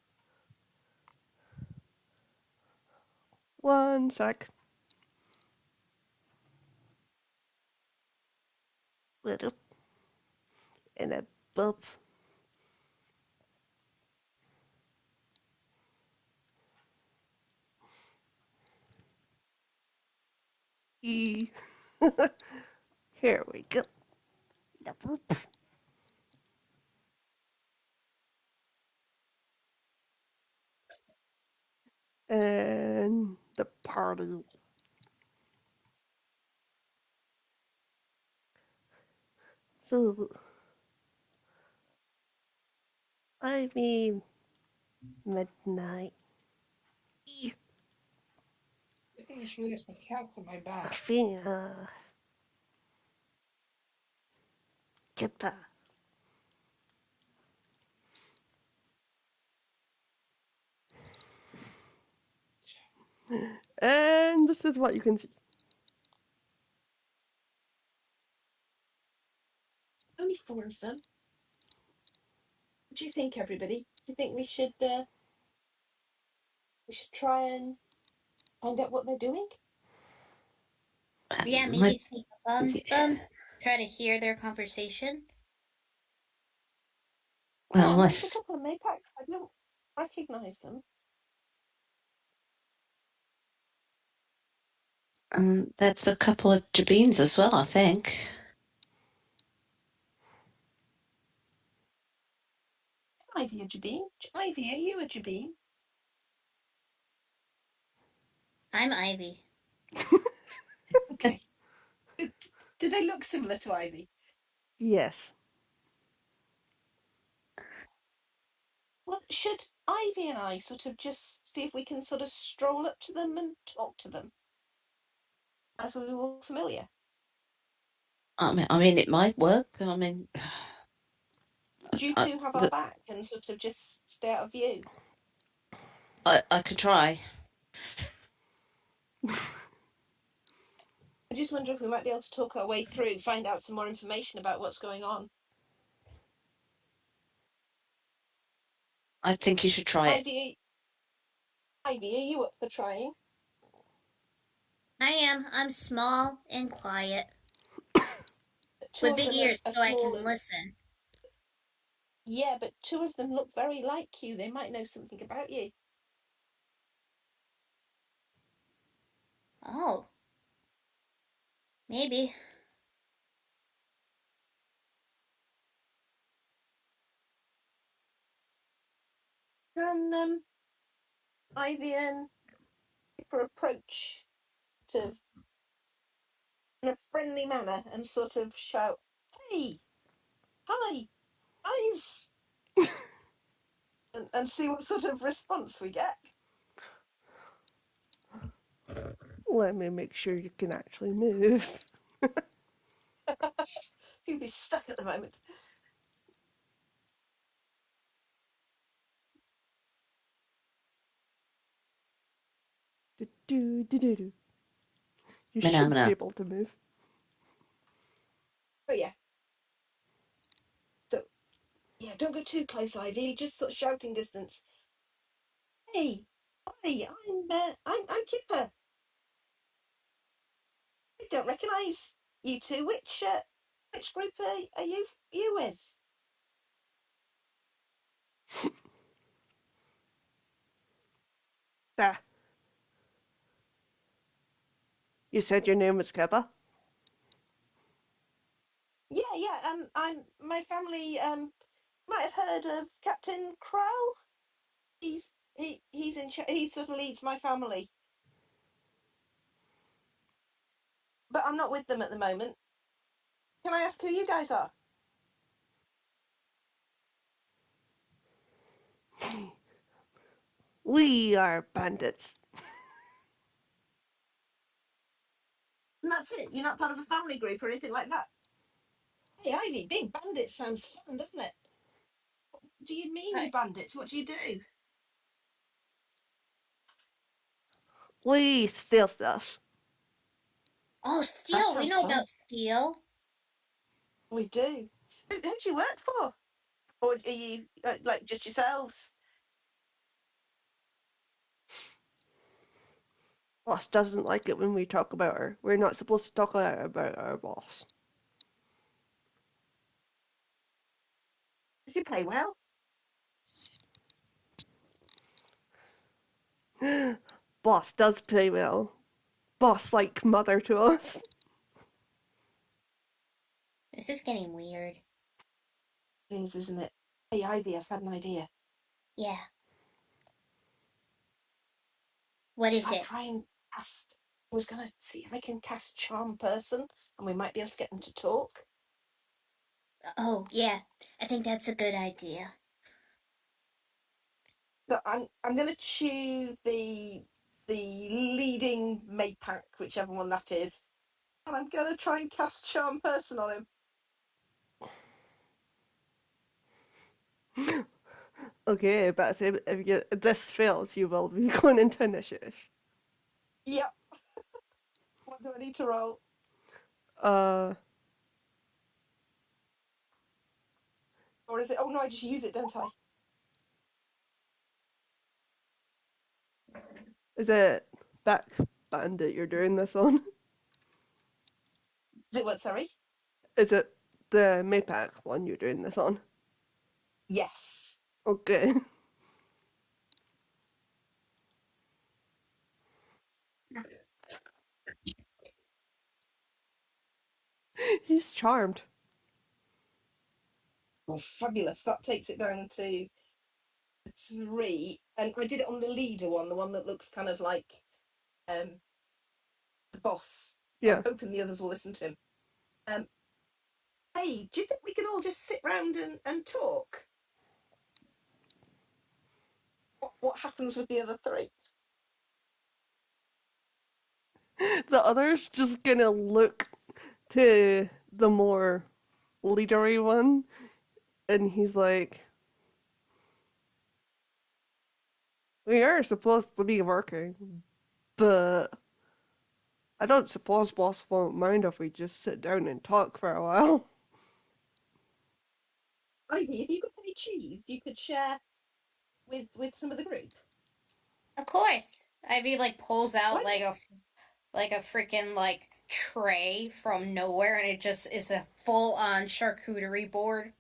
1 sec. Little. And a bump. E. Here we go. The bump. And the party. So, I mean, midnight. I think it's really my cat's in my back. Athena. Kippa. And this is what you can see. Only 4 of them. What do you think, everybody? Do you think we should try and find out what they're doing? Yeah, maybe sneak up on them. Try to hear their conversation. Well, yeah, unless there's a couple of Mapacs. I don't recognise them. That's a couple of Jabines as well, I think. Ivy a Jabine? Ivy, are you a Jabine? I'm Ivy. Okay. Do they look similar to Ivy? Yes. Well, should Ivy and I sort of just see if we can sort of stroll up to them and talk to them as we were familiar? I mean, it might work. I mean, Would you two have our back and sort of just stay out of view? I could try. I just wonder if we might be able to talk our way through, find out some more information about what's going on. I think you should try it. Ivy, are you up for trying? I am. I'm small and quiet. Two With of big them ears are so I small can and listen. yeah, but two of them look very like you. They might know something about you. Oh. Maybe. Can Ivy and Pippa approach sort of in a friendly manner and sort of shout, "Hey, hi, guys," and see what sort of response we get? Let me make sure you can actually move. You'd be stuck at the moment. Do, do, do, do, do. You Mana, should mana. be able to move. Oh yeah. So yeah, don't go too close, Ivy. Just sort of shouting distance. Hey, hi, I'm Kipper. I don't recognise you two. Which group are you with? Ah. You said your name was Kipper? Yeah, I'm my family. Might have heard of Captain Crow. He's he sort of leads my family, but I'm not with them at the moment. Can I ask who you guys are? We are bandits. And that's it. You're not part of a family group or anything like that. Hey, Ivy, being bandits sounds fun, doesn't it? What do you mean you're bandits? What do you do? We steal stuff. Oh, That steel. We sounds know fun. about steel. We do. Who do you work for? Or are you like just yourselves? Boss doesn't like it when we talk about her. We're not supposed to talk about our boss. Did you play well? Boss does play well. Boss like mother to us. This is getting weird. It is, isn't it? Hey, Ivy, I've had an idea. Yeah. What is Should I it? try and cast? I was going to see if I can cast Charm Person, and we might be able to get them to talk. Oh, yeah. I think that's a good idea. But I'm going to choose the leading Maypack, whichever one that is, and I'm going to try and cast Charm Person on him. Okay, but if this fails, you will be going into initiative. Yep. What do I need to roll? Or is it? Oh no, I just use it, don't I? Is it back bandit you're doing this on? Is it what? Sorry. Is it the Maypack one you're doing this on? Yes. Okay. He's charmed. Oh, fabulous. That takes it down to 3. And I did it on the leader one, the one that looks kind of like the boss. Yeah. I'm hoping the others will listen to him. Hey, do you think we could all just sit round and talk? What happens with the other 3? The other's just gonna look to the more leadery one, and he's like, "We are supposed to be working, but I don't suppose boss won't mind if we just sit down and talk for a while." Ivy, have you got any cheese you could share with some of the group? Of course. Ivy like pulls out What? like a freaking like tray from nowhere, and it just is a full on charcuterie board.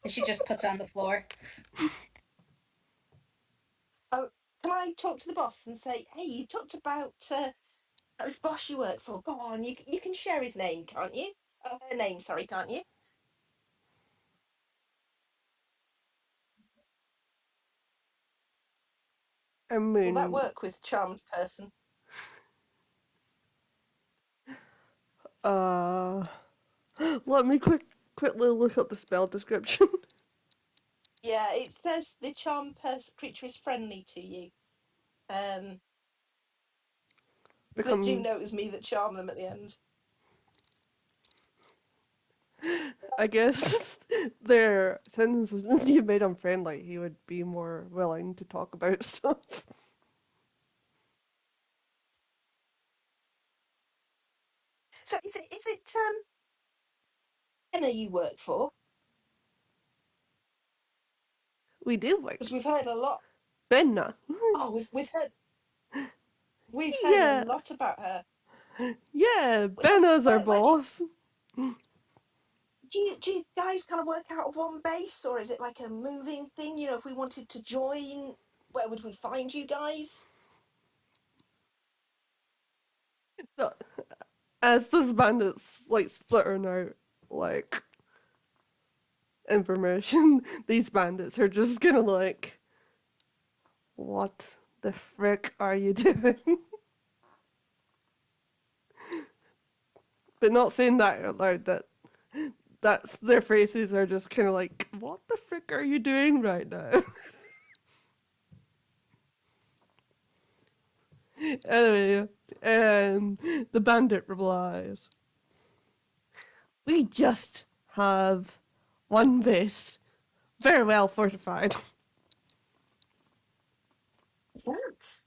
And she just puts on the floor. Can I talk to the boss and say, hey, you talked about this boss you work for? Go on, you can share his name, can't you? Her name, sorry, can't you? I Will that mean, work with charmed person? let me quickly look up the spell description. Yeah, it says the charmed creature is friendly to you. But do know it was me that charmed them at the end. I guess there, since you made him friendly, he would be more willing to talk about stuff. So is it Anna you work for? We do like Because we've heard a lot. Benna. Oh, we've heard Yeah. a lot about her. Yeah, So, Benna's our where boss. do you guys kind of work out of one base, or is it like a moving thing? You know, if we wanted to join, where would we find you guys? As this bandit's like splittering out like information, these bandits are just gonna like, what the frick are you doing? But not saying that out loud. That's their faces are just kind of like, what the frick are you doing right now? Anyway, and the bandit replies, "We just have one base, very well fortified." Thanks.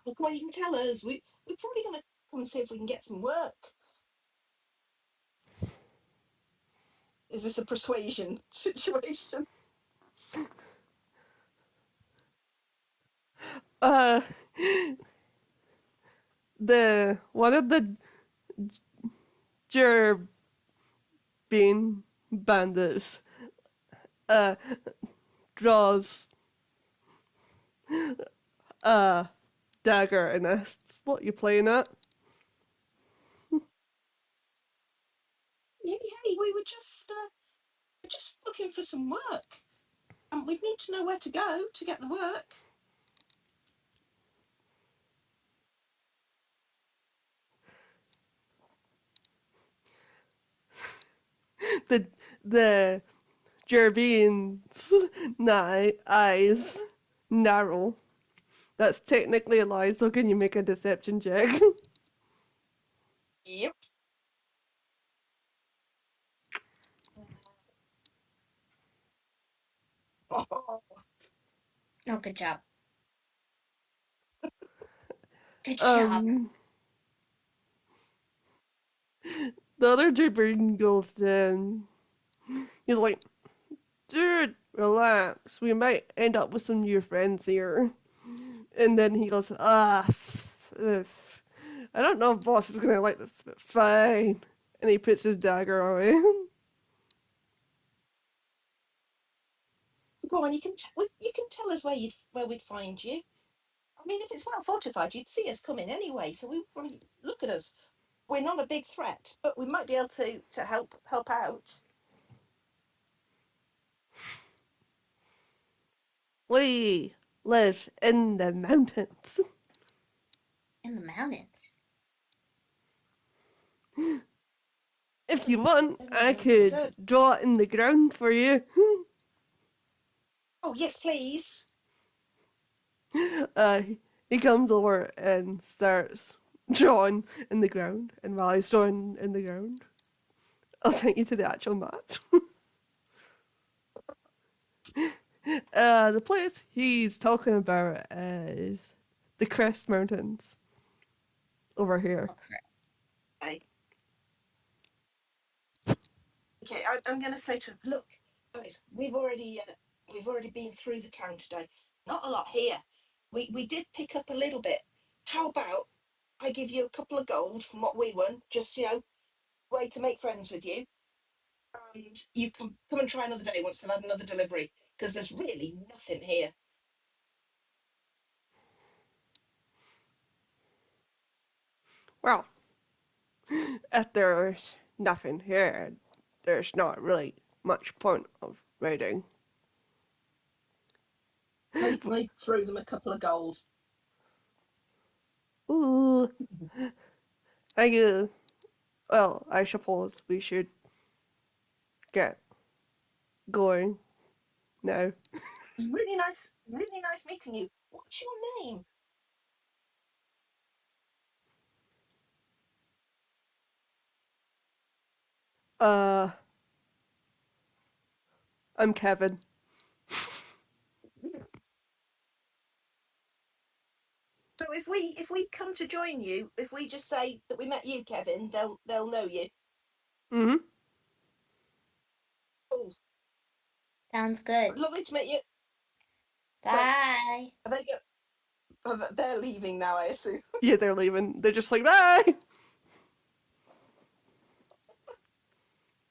Well, come on, you can tell us. We're probably going to come and see if we can get some work. Is this a persuasion situation? Uh, the one of the Gerbean bandits draws a dagger and asks, "What you playing at?" Hey, we were just looking for some work, and we'd need to know where to go to get the work. The Gerbean's eyes narrow. That's technically a lie, so can you make a deception check? Yep. Oh, Oh, good job. Good job. The other Gerbean goes then. He's like, "Dude, relax. We might end up with some new friends here." And then he goes, I don't know if boss is gonna like this, but fine. And he puts his dagger away. go on, you can tell us where we'd find you. mean, if it's well fortified, you'd see us coming anyway. So look at us. We're not a big threat, but we might be able to help out. We live in the mountains. In the mountains. If you want, I could draw it in the ground for you. Oh, yes, please. He comes over and starts drawing in the ground. And while he's drawing in the ground, I'll send you to the actual map. The place he's talking about is the Crest Mountains over here. Oh, crap. Okay, I'm going to say to him, look, guys, we've already been through the town today. Not a lot here. We did pick up a little bit. How about I give you a couple of gold from what we won, just way to make friends with you, and you can come and try another day once they've had another delivery, because there's really nothing here. Well, if there's nothing here, there's not really much point of raiding. I threw them a couple of gold. Ooh. Well, I suppose we should get going now. Really nice meeting you. What's your name? I'm Kevin. So if we come to join you, if we just say that we met you, Kevin, they'll know you. Mm-hmm. Oh, Sounds good. lovely to meet you. Bye. They're leaving now, I assume. Yeah, they're leaving. They're just like, bye!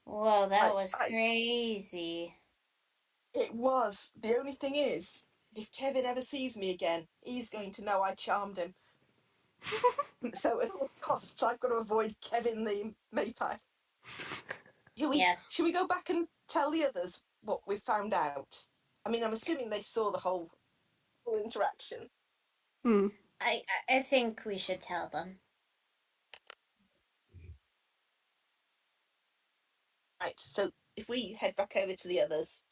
Whoa, that was crazy. It was. The only thing is, if Kevin ever sees me again, he's going to know I charmed him. So at all costs, I've got to avoid Kevin the Maypie. Yes. Should we go back and tell the others what we found out? I mean, I'm assuming they saw the whole interaction. I think we should tell them. Right, so if we head back over to the others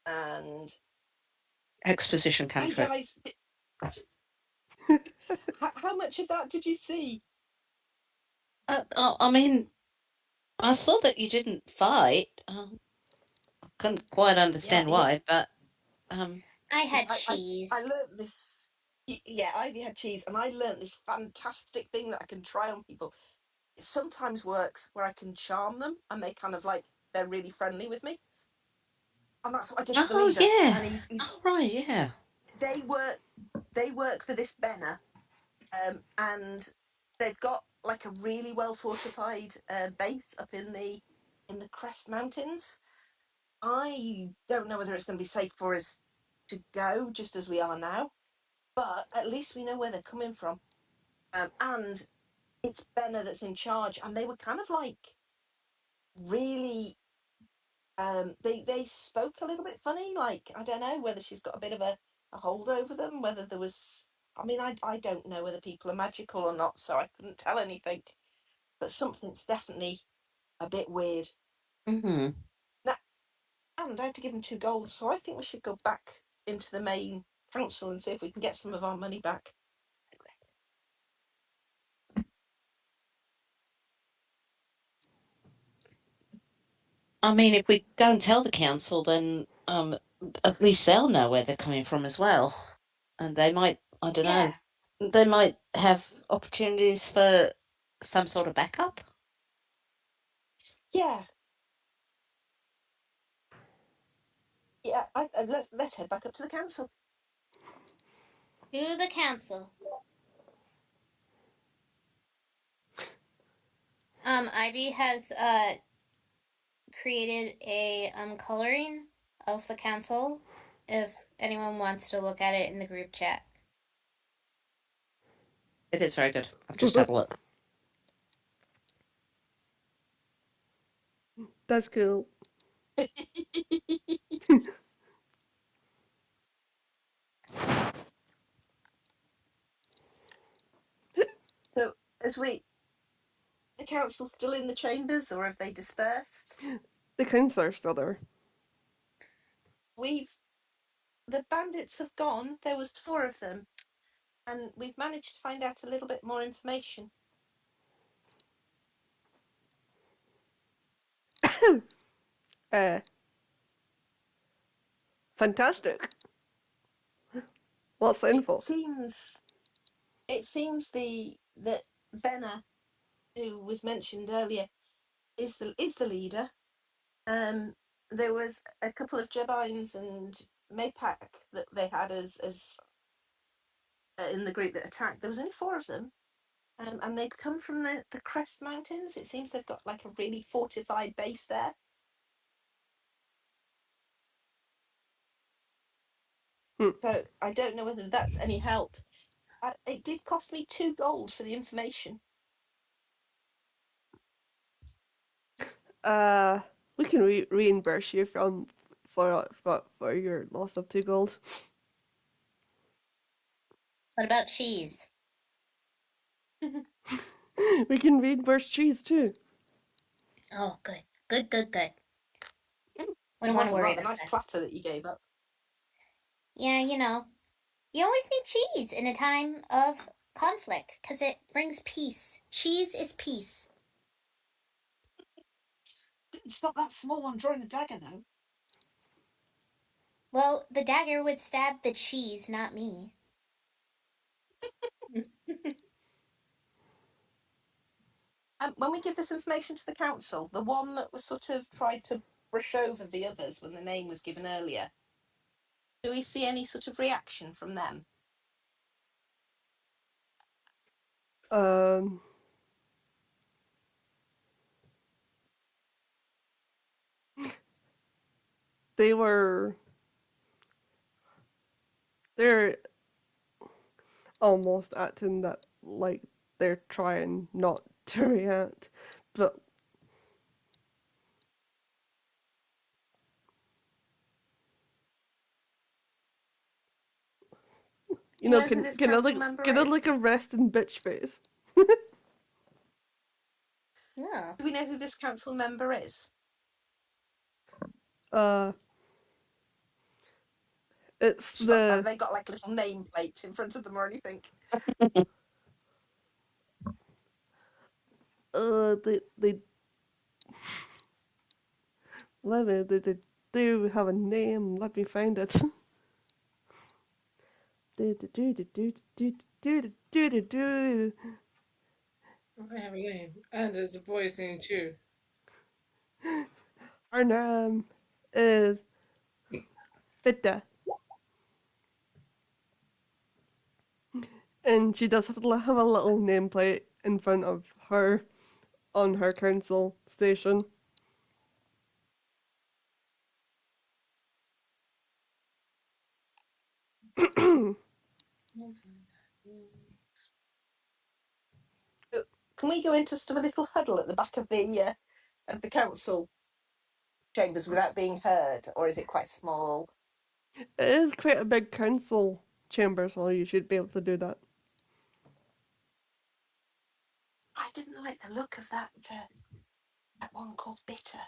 and... Exposition Hi, cantrip. guys. How much of that did you see? I mean, I saw that you didn't fight. I couldn't quite understand why, but I had cheese. I learnt this. Yeah, Ivy had cheese, and I learnt this fantastic thing that I can try on people. It sometimes works where I can charm them, and they kind of they're really friendly with me. And that's what I did to the leader. Yeah. And he's right, yeah. They work for this Benner, and they've got like a really well fortified base up in the Crest Mountains. I don't know whether it's going to be safe for us to go just as we are now, but at least we know where they're coming from. And it's Benner that's in charge, and they were kind of really. They spoke a little bit funny, I don't know whether she's got a bit of a hold over them, whether there was. I mean, I don't know whether people are magical or not, so I couldn't tell anything. But something's definitely a bit weird. Mm-hmm. Now, and I had to give them 2 gold, so I think we should go back into the main council and see if we can get some of our money back. I mean, if we go and tell the council, then at least they'll know where they're coming from as well, and they might. I don't know. They might have opportunities for some sort of backup. Yeah. Let's head back up to the council. To the council. Ivy has created a coloring of the council if anyone wants to look at it in the group chat. It is very good. I've just had a look. That's cool. So, the council still in the chambers, or have they dispersed? The councillor's still there. The bandits have gone. There was 4 of them, and we've managed to find out a little bit more information. Fantastic. What's the info? It seems that Venna, who was mentioned earlier, is the leader. There was a couple of Jebines and Maypak that they had as in the group that attacked. There was only 4 of them, and they'd come from the Crest Mountains. It seems they've got like a really fortified base there. So I don't know whether that's any help. It did cost me 2 gold for the information. We can reimburse you for your loss of 2 gold. What about cheese? We can reimburse cheese too. Oh, good. Good. We don't It want was to a worry rather about nice that. platter that you gave up. Yeah, you always need cheese in a time of conflict because it brings peace. Cheese is peace. It's not that small one drawing a dagger, though. Well, the dagger would stab the cheese, not me. When we give this information to the council, the one that was sort of tried to brush over the others when the name was given earlier, do we see any sort of reaction from them? They're almost acting that like they're trying not to react, but you know, who this can I council member is? like a resting bitch face? No. Do we know who this council member is? It's Have they got like a little nameplate in front of them or anything? they they do have a name. Let me find it. I have a name, and it's a boy's name too. Her name is Fitta. And she does have a little nameplate in front of her on her council station. Can we go into sort of a little huddle at the back of the council chambers without being heard, or is it quite small? It is quite a big council chamber, so you should be able to do that. I didn't like the look of that one called Bitter.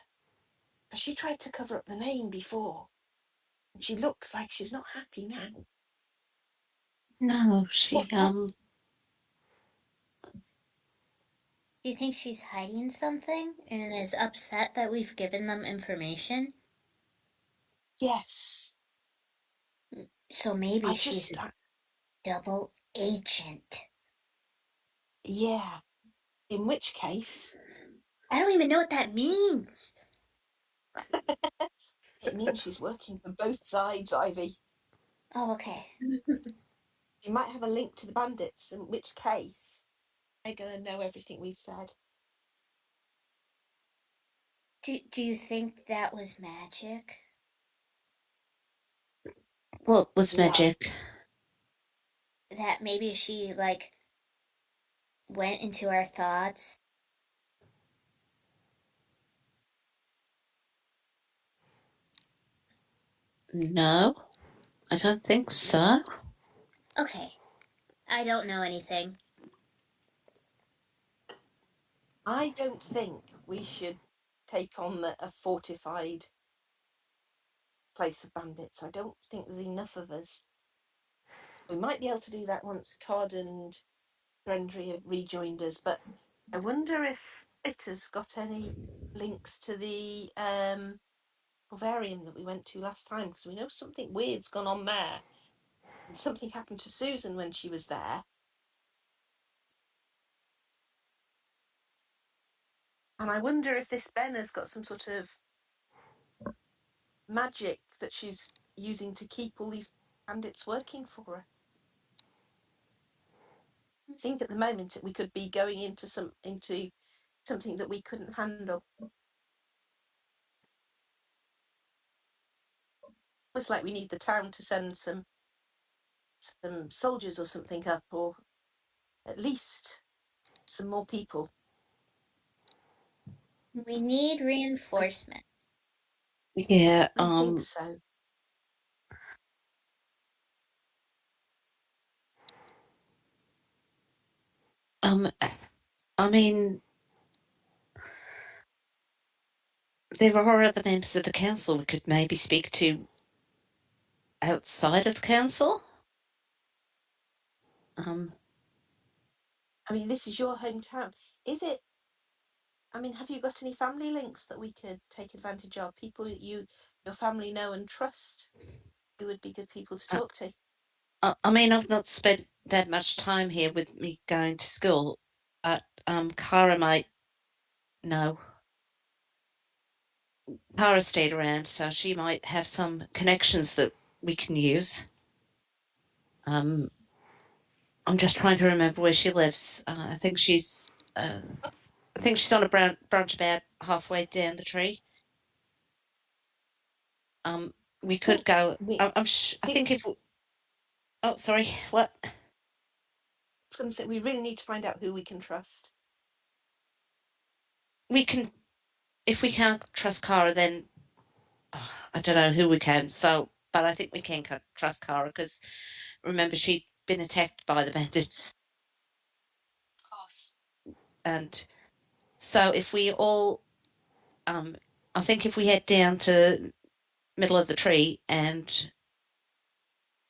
But she tried to cover up the name before. And she looks like she's not happy now. No, she Do you think she's hiding something and is upset that we've given them information? Yes. So maybe she's a double agent. Yeah. In which case... I don't even know what that means. It means she's working for both sides, Ivy. Oh, okay. She might have a link to the bandits, in which case they're going to know everything we've said. Do you think that was magic? What was No. magic? That maybe she, like, went into our thoughts? No, I don't think so. Okay. I don't know anything. I don't think we should take on a fortified place of bandits. I don't think there's enough of us. We might be able to do that once Todd and Brendry have rejoined us, but I wonder if Bitter's got any links to the Bavarian that we went to last time, because we know something weird's gone on there. And something happened to Susan when she was there. And I wonder if this Ben has got some sort of magic that she's using to keep all these bandits working for her. I think at the moment we could be going into something that we couldn't handle. It's like we need the town to send some soldiers or something up, or at least some more people. We need reinforcement. Yeah, I think so. I mean, there are other members of the council we could maybe speak to outside of the council. I mean, this is your hometown. Is it? I mean, have you got any family links that we could take advantage of? People that your family know and trust, who would be good people to talk to? I mean, I've not spent that much time here with me going to school, but Cara might know. Cara stayed around, so she might have some connections that we can use. I'm just trying to remember where she lives. I think she's on a branch about halfway down the tree. We could go. I think if. Oh, sorry. What? I was going to say we really need to find out who we can trust. We can, if we can't trust Cara, then I don't know who we can. So, but I think we can trust Cara because remember she'd been attacked by the bandits, Of course. and so if we all, I think if we head down to middle of the tree and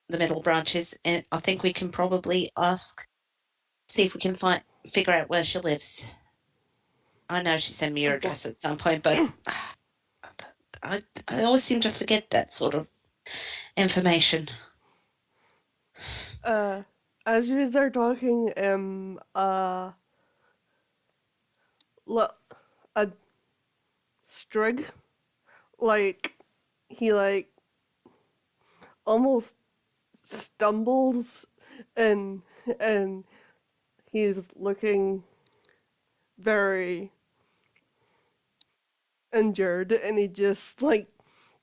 the middle branches, and I think we can probably see if we can figure out where she lives. I know she sent me her address at some point, but I always seem to forget that sort of information. As you are talking, a Strig, like, he, like, almost stumbles and he's looking very injured and he just, like,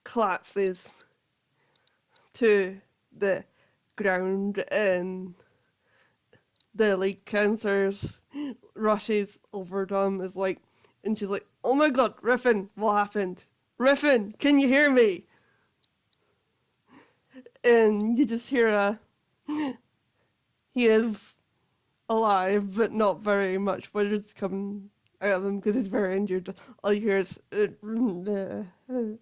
collapses to the ground and the, like, counselors rushes over to him is like, and she's like, oh my god, Riffin, what happened? Riffin, can you hear me? And you just hear he is alive, but not very much words come out of him because he's very injured. All you hear is, Nina, do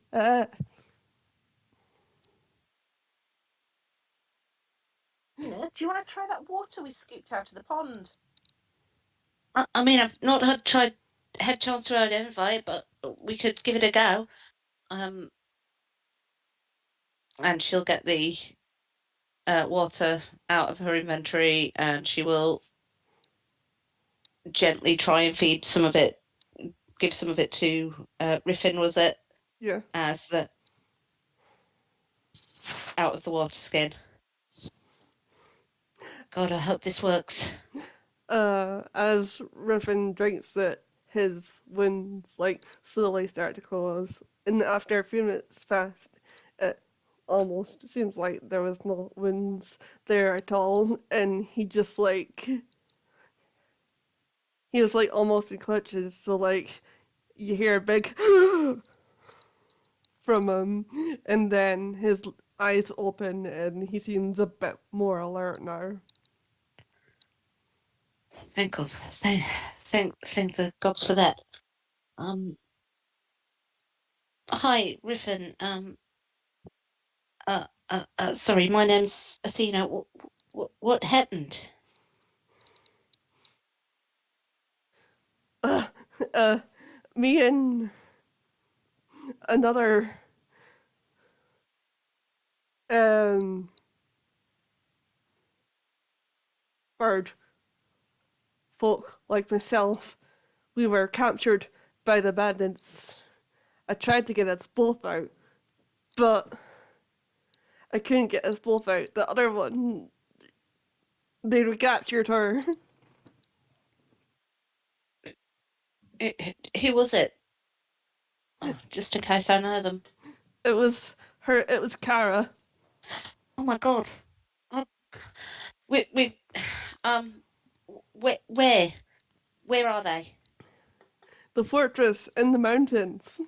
you want to try that water we scooped out of the pond? I mean, I've not had chance to identify it, but we could give it a go. And she'll get the water out of her inventory, and she will gently try and feed some of it, give some of it to Riffin, was it? yeah. As out of the water skin. God, I hope this works. As Riffin drinks it, his wounds like slowly start to close, and after a few minutes pass, it almost seems like there was no wounds there at all, and he just like he was like almost in clutches, so like you hear a big from him, and then his eyes open and he seems a bit more alert now. Thank God. Thank the gods for that. Hi, Riffin. Sorry, my name's Athena. What happened? Me and another bird folk like myself, we were captured by the bandits. I tried to get us both out, but I couldn't get us both out. The other one, they recaptured her. Who was it? Oh, just in case I know them. It was her. It was Kara. Oh my God. We where are they? The fortress in the mountains.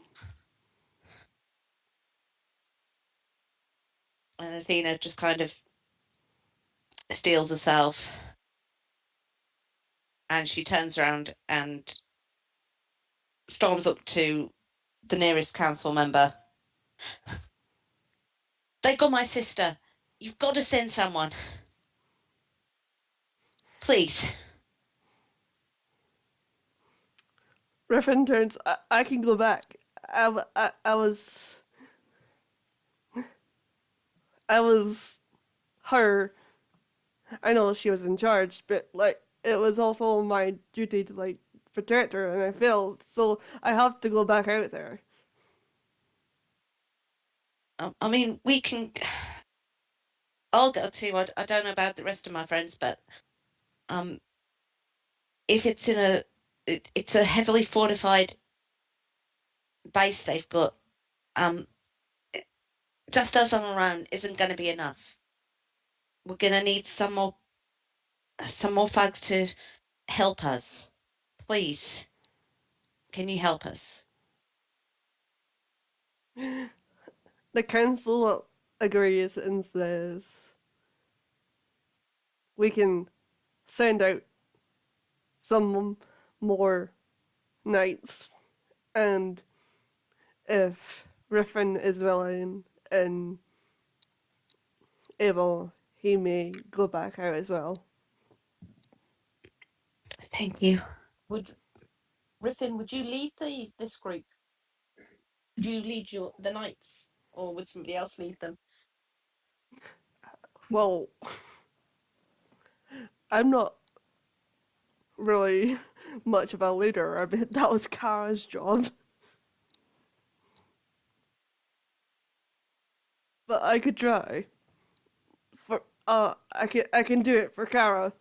And Athena just kind of steels herself, and she turns around and storms up to the nearest council member. They got my sister. You've got to send someone. Please. Griffin turns. I can go back. I was her. I know she was in charge, but like it was also my duty to like protect her, and I failed. So I have to go back out there. I mean, we can. I'll go too. I don't know about the rest of my friends, but if it's it's a heavily fortified base they've got. Just us on our own isn't going to be enough. We're going to need some more folk to help us. Please, can you help us? The council agrees and says we can send out some more knights, and if Riffin is willing and able, he may go back out as well. Thank you. Riffin, would you lead this group? Would you lead the knights, or would somebody else lead them? Well, I'm not really much of a leader. I mean, that was Kara's job. But I could try. I can do it for Kara.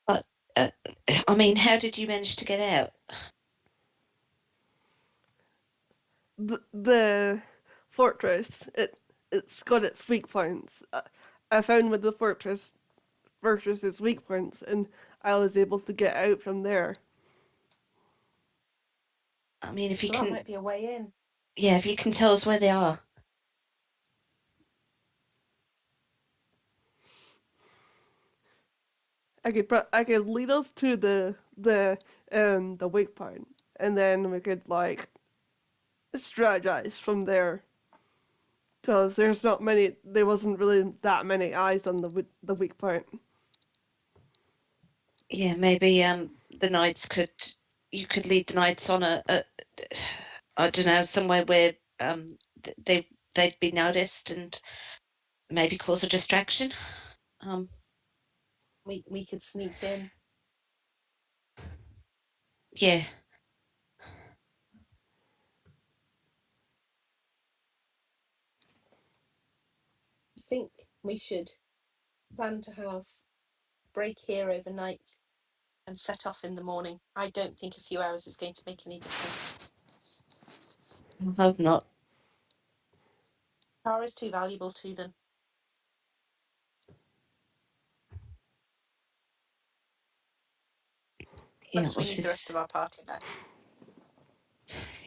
But I mean, how did you manage to get out? The fortress, it's got its weak points. I found with the fortress's weak points, and I was able to get out from there. I mean, if you So can, that might be a way in. yeah, if you can tell us where they are. I could lead us to the weak point, and then we could like strategize from there. Because there wasn't really that many eyes on the weak point. Yeah, maybe the knights you could lead the knights on a I don't know, somewhere where they'd be noticed and maybe cause a distraction. We could sneak in. Yeah. I think we should plan to have a break here overnight and set off in the morning. I don't think a few hours is going to make any difference. I hope not. Car is too valuable to them. Yeah, Plus, it we was need the rest his. of our party back.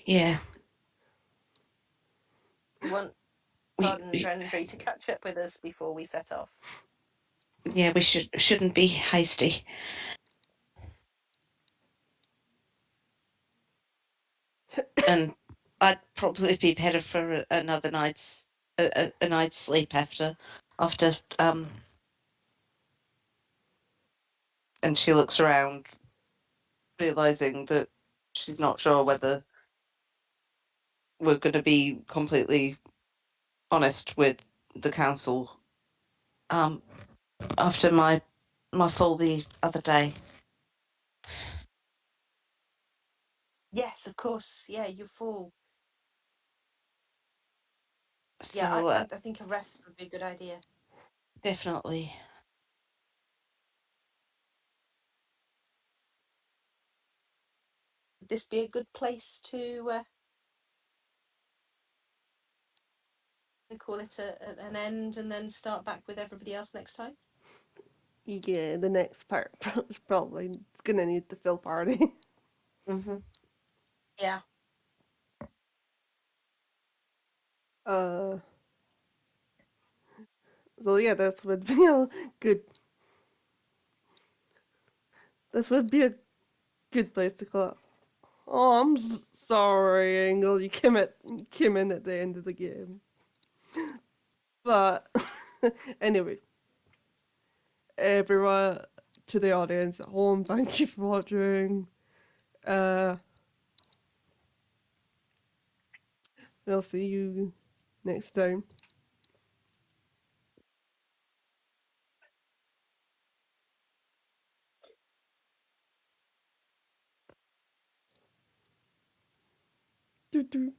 Yeah, We want Garden and Drendry to catch up with us before we set off. yeah, we shouldn't be hasty. And I'd probably be better for another night's a night's sleep after. And she looks around, realizing that she's not sure whether we're going to be completely honest with the council. After my fall the other day. Yes, of course. Yeah, you fall. So Yeah, I think a rest would be a good idea. definitely. Would this be a good place to call it an end and then start back with everybody else next time? Yeah, the next part is probably it's gonna need the fill party. Mm-hmm. Yeah. So yeah, this would be a good. This would be a good place to call it. Oh, I'm sorry, Angle. You came in at the end of the game, but anyway, everyone to the audience at home, thank you for watching. We'll see you next time. Doo doo.